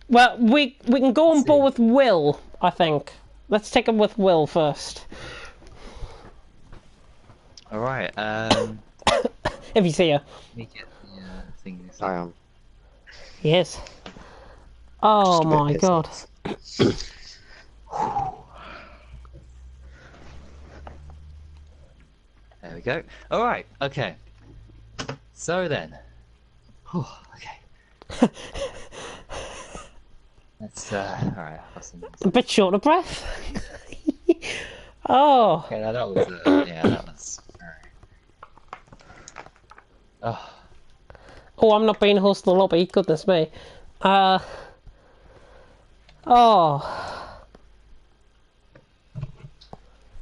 Well, we can go on board with Will, I think. Let's take him with Will first. Alright, If you see her. let me get the thing. I am. Yes. Oh Just a bit my pissed god. off. There we go. Alright, okay. So then. Okay. Let's, alright, A bit short of breath. Oh. Okay, now that was, yeah, that was... Oh. Oh, I'm not being host of the lobby. Goodness me. Oh.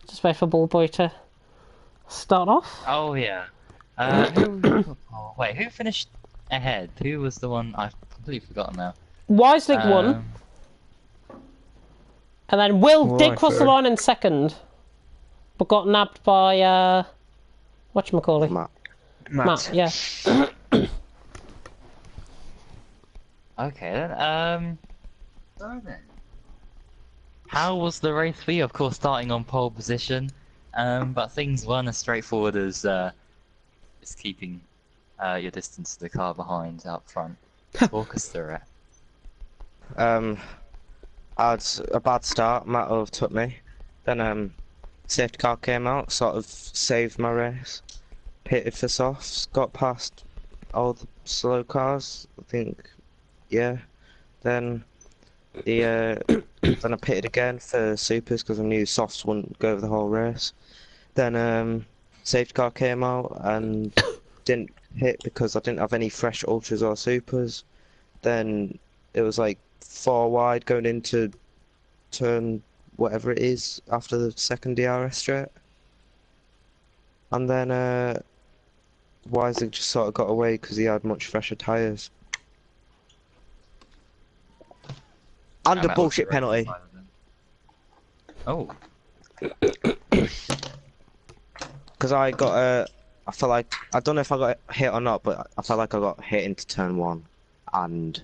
Just wait for Ballboy to start off. Oh, yeah. Wait, who finished ahead? Who was the one? I've completely forgotten now. Wiselig won. And then Will did cross the line in second. But got nabbed by, whatchamacallit? Matt, yeah. Okay then, so then. How was the race for you? Of course, starting on pole position, but things weren't as straightforward as just keeping your distance to the car behind out front. Walk us through it. I had a bad start, Matt overtook me. Then safety car came out, sort of saved my race. Pitted for softs, got past all the slow cars, I think, yeah. Then then I pitted again for supers because I knew softs wouldn't go over the whole race. Then safety car came out and didn't hit because I didn't have any fresh ultras or supers. Then it was like 4 wide going into turn whatever it is after the second DRS straight. And then Wisely just sort of got away because he had much fresher tyres. And a bullshit penalty. Oh. Because I got I felt like, I don't know if I got hit or not, but I felt like I got hit into turn 1. And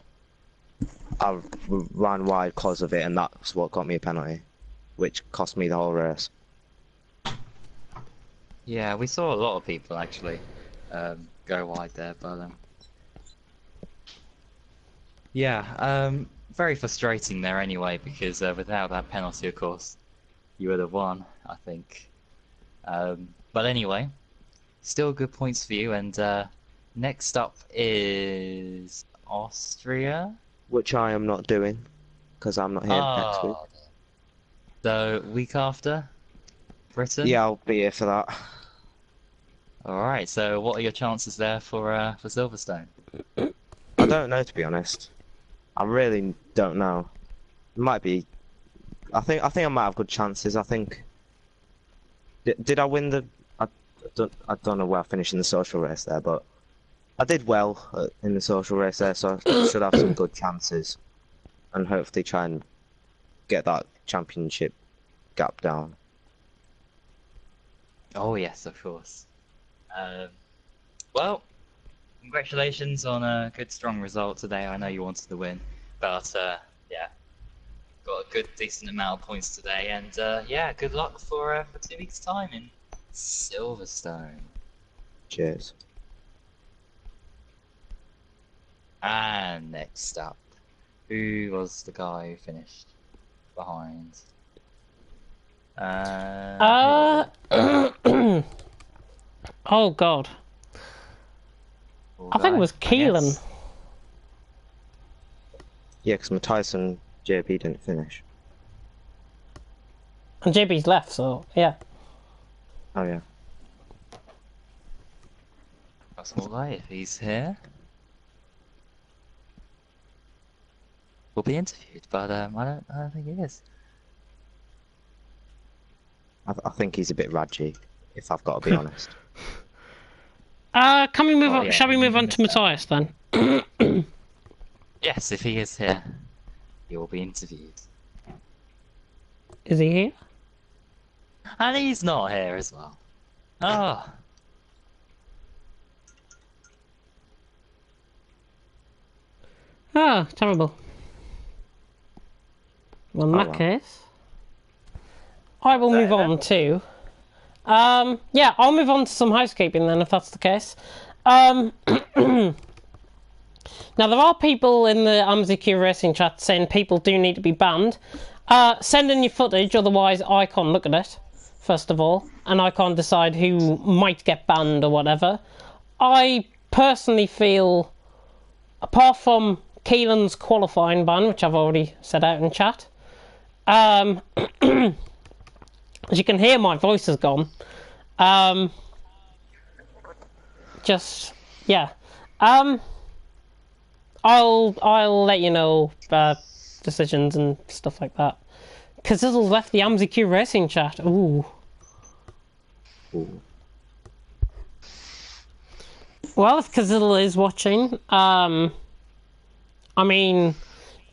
I ran wide because of it, and that's what got me a penalty. Which cost me the whole race. Yeah, we saw a lot of people actually go wide there, but yeah, very frustrating there anyway, because without that penalty, of course, you would have won, I think. But anyway, still good points for you, and next up is Austria, which I am not doing because I'm not here next week. So week after, Britain. Yeah, I'll be here for that. All right. So what are your chances there for Silverstone? I don't know, to be honest. I really don't know. It might be. I think I might have good chances. I think Did I win the? I don't know where I finished in the social race there, but I did well in the social race there, so I should have some good chances, and hopefully try and get that championship gap down. Oh yes, of course. Well, congratulations on a good, strong result today. I know you wanted to win, but yeah, got a good, decent amount of points today, and yeah, good luck for 2 weeks' time in Silverstone. Cheers. And next up, who was the guy who finished behind? Oh God. I think it was Keelan. Yeah, because Matthias and JB didn't finish. And JB's left, so yeah. Oh yeah. That's all right, if he's here. We'll be interviewed, but I don't think he is. I think he's a bit radgy, if I've got to be honest. Can we move on? Yeah, Shall we move on to Matthias then? Yes, if he is here, he will be interviewed. Is he here? And he's not here as well. Oh. Ah, terrible. Well, in that well. case, I will move on to... yeah, I'll move on to some housekeeping then, if that's the case. Now, there are people in the AMZQ Racing chat saying people do need to be banned. Send in your footage, otherwise I can't look at it, first of all, and I can't decide who might get banned or whatever. I personally feel, apart from Keelan's qualifying ban, which I've already said out in chat, as you can hear, my voice is gone. Just, yeah. I'll let you know decisions and stuff like that. Kazizzle's left the AMZQ Racing chat. Ooh. Ooh. Well, if Kazizzle is watching, I mean,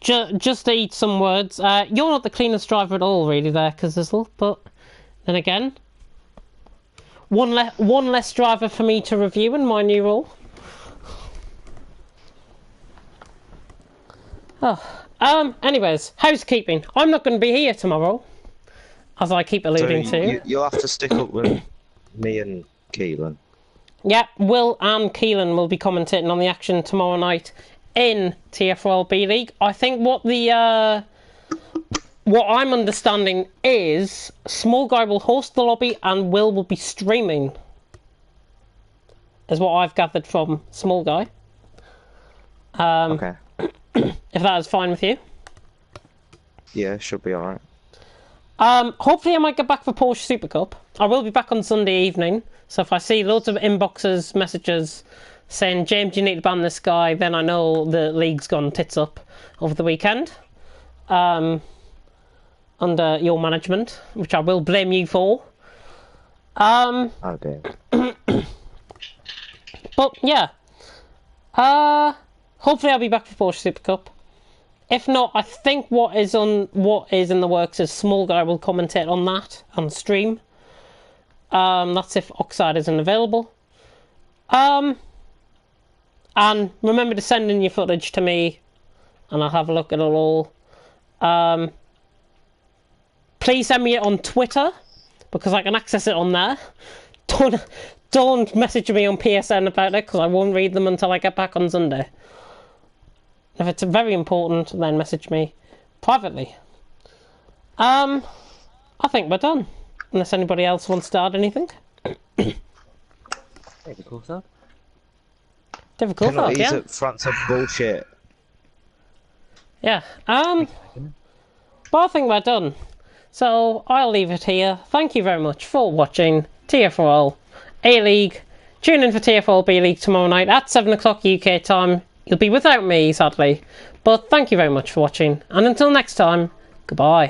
just to eat some words. You're not the cleanest driver at all, really, there, Kazizzle. But then again, one less driver for me to review in my new role. Oh, anyways, housekeeping. I'm not going to be here tomorrow, as I keep alluding to. You'll have to stick up with me and Keelan. Yeah, Will and Keelan will be commentating on the action tomorrow night in TFRL B League. I think what I'm understanding is Small Guy will host the lobby and Will be streaming, is what I've gathered from Small Guy. Okay. If that is fine with you. Yeah, should be alright. Hopefully I might get back for Porsche Super Cup. I will be back on Sunday evening, so if I see loads of inboxes, messages saying, James, you need to ban this guy, then I know the league's gone tits up over the weekend. Under your management, which I will blame you for. Oh dear. But yeah. Hopefully I'll be back for Porsche Super Cup. If not, I think what is in the works is Small Guy will commentate on that on stream. That's if Oxide isn't available. And remember to send in your footage to me, and I'll have a look at it all. Please send me it on Twitter, because I can access it on there. Don't message me on PSN about it, because I won't read them until I get back on Sunday. If it's very important, then message me privately. I think we're done. Unless anybody else wants to add anything. Difficult thought. Difficult thought, yeah. France are bullshit. Yeah. But I think we're done. So I'll leave it here. Thank you very much for watching TFRL A-League. Tune in for TFRL B-League tomorrow night at 7 o'clock UK time. You'll be without me, sadly. But thank you very much for watching. And until next time, goodbye.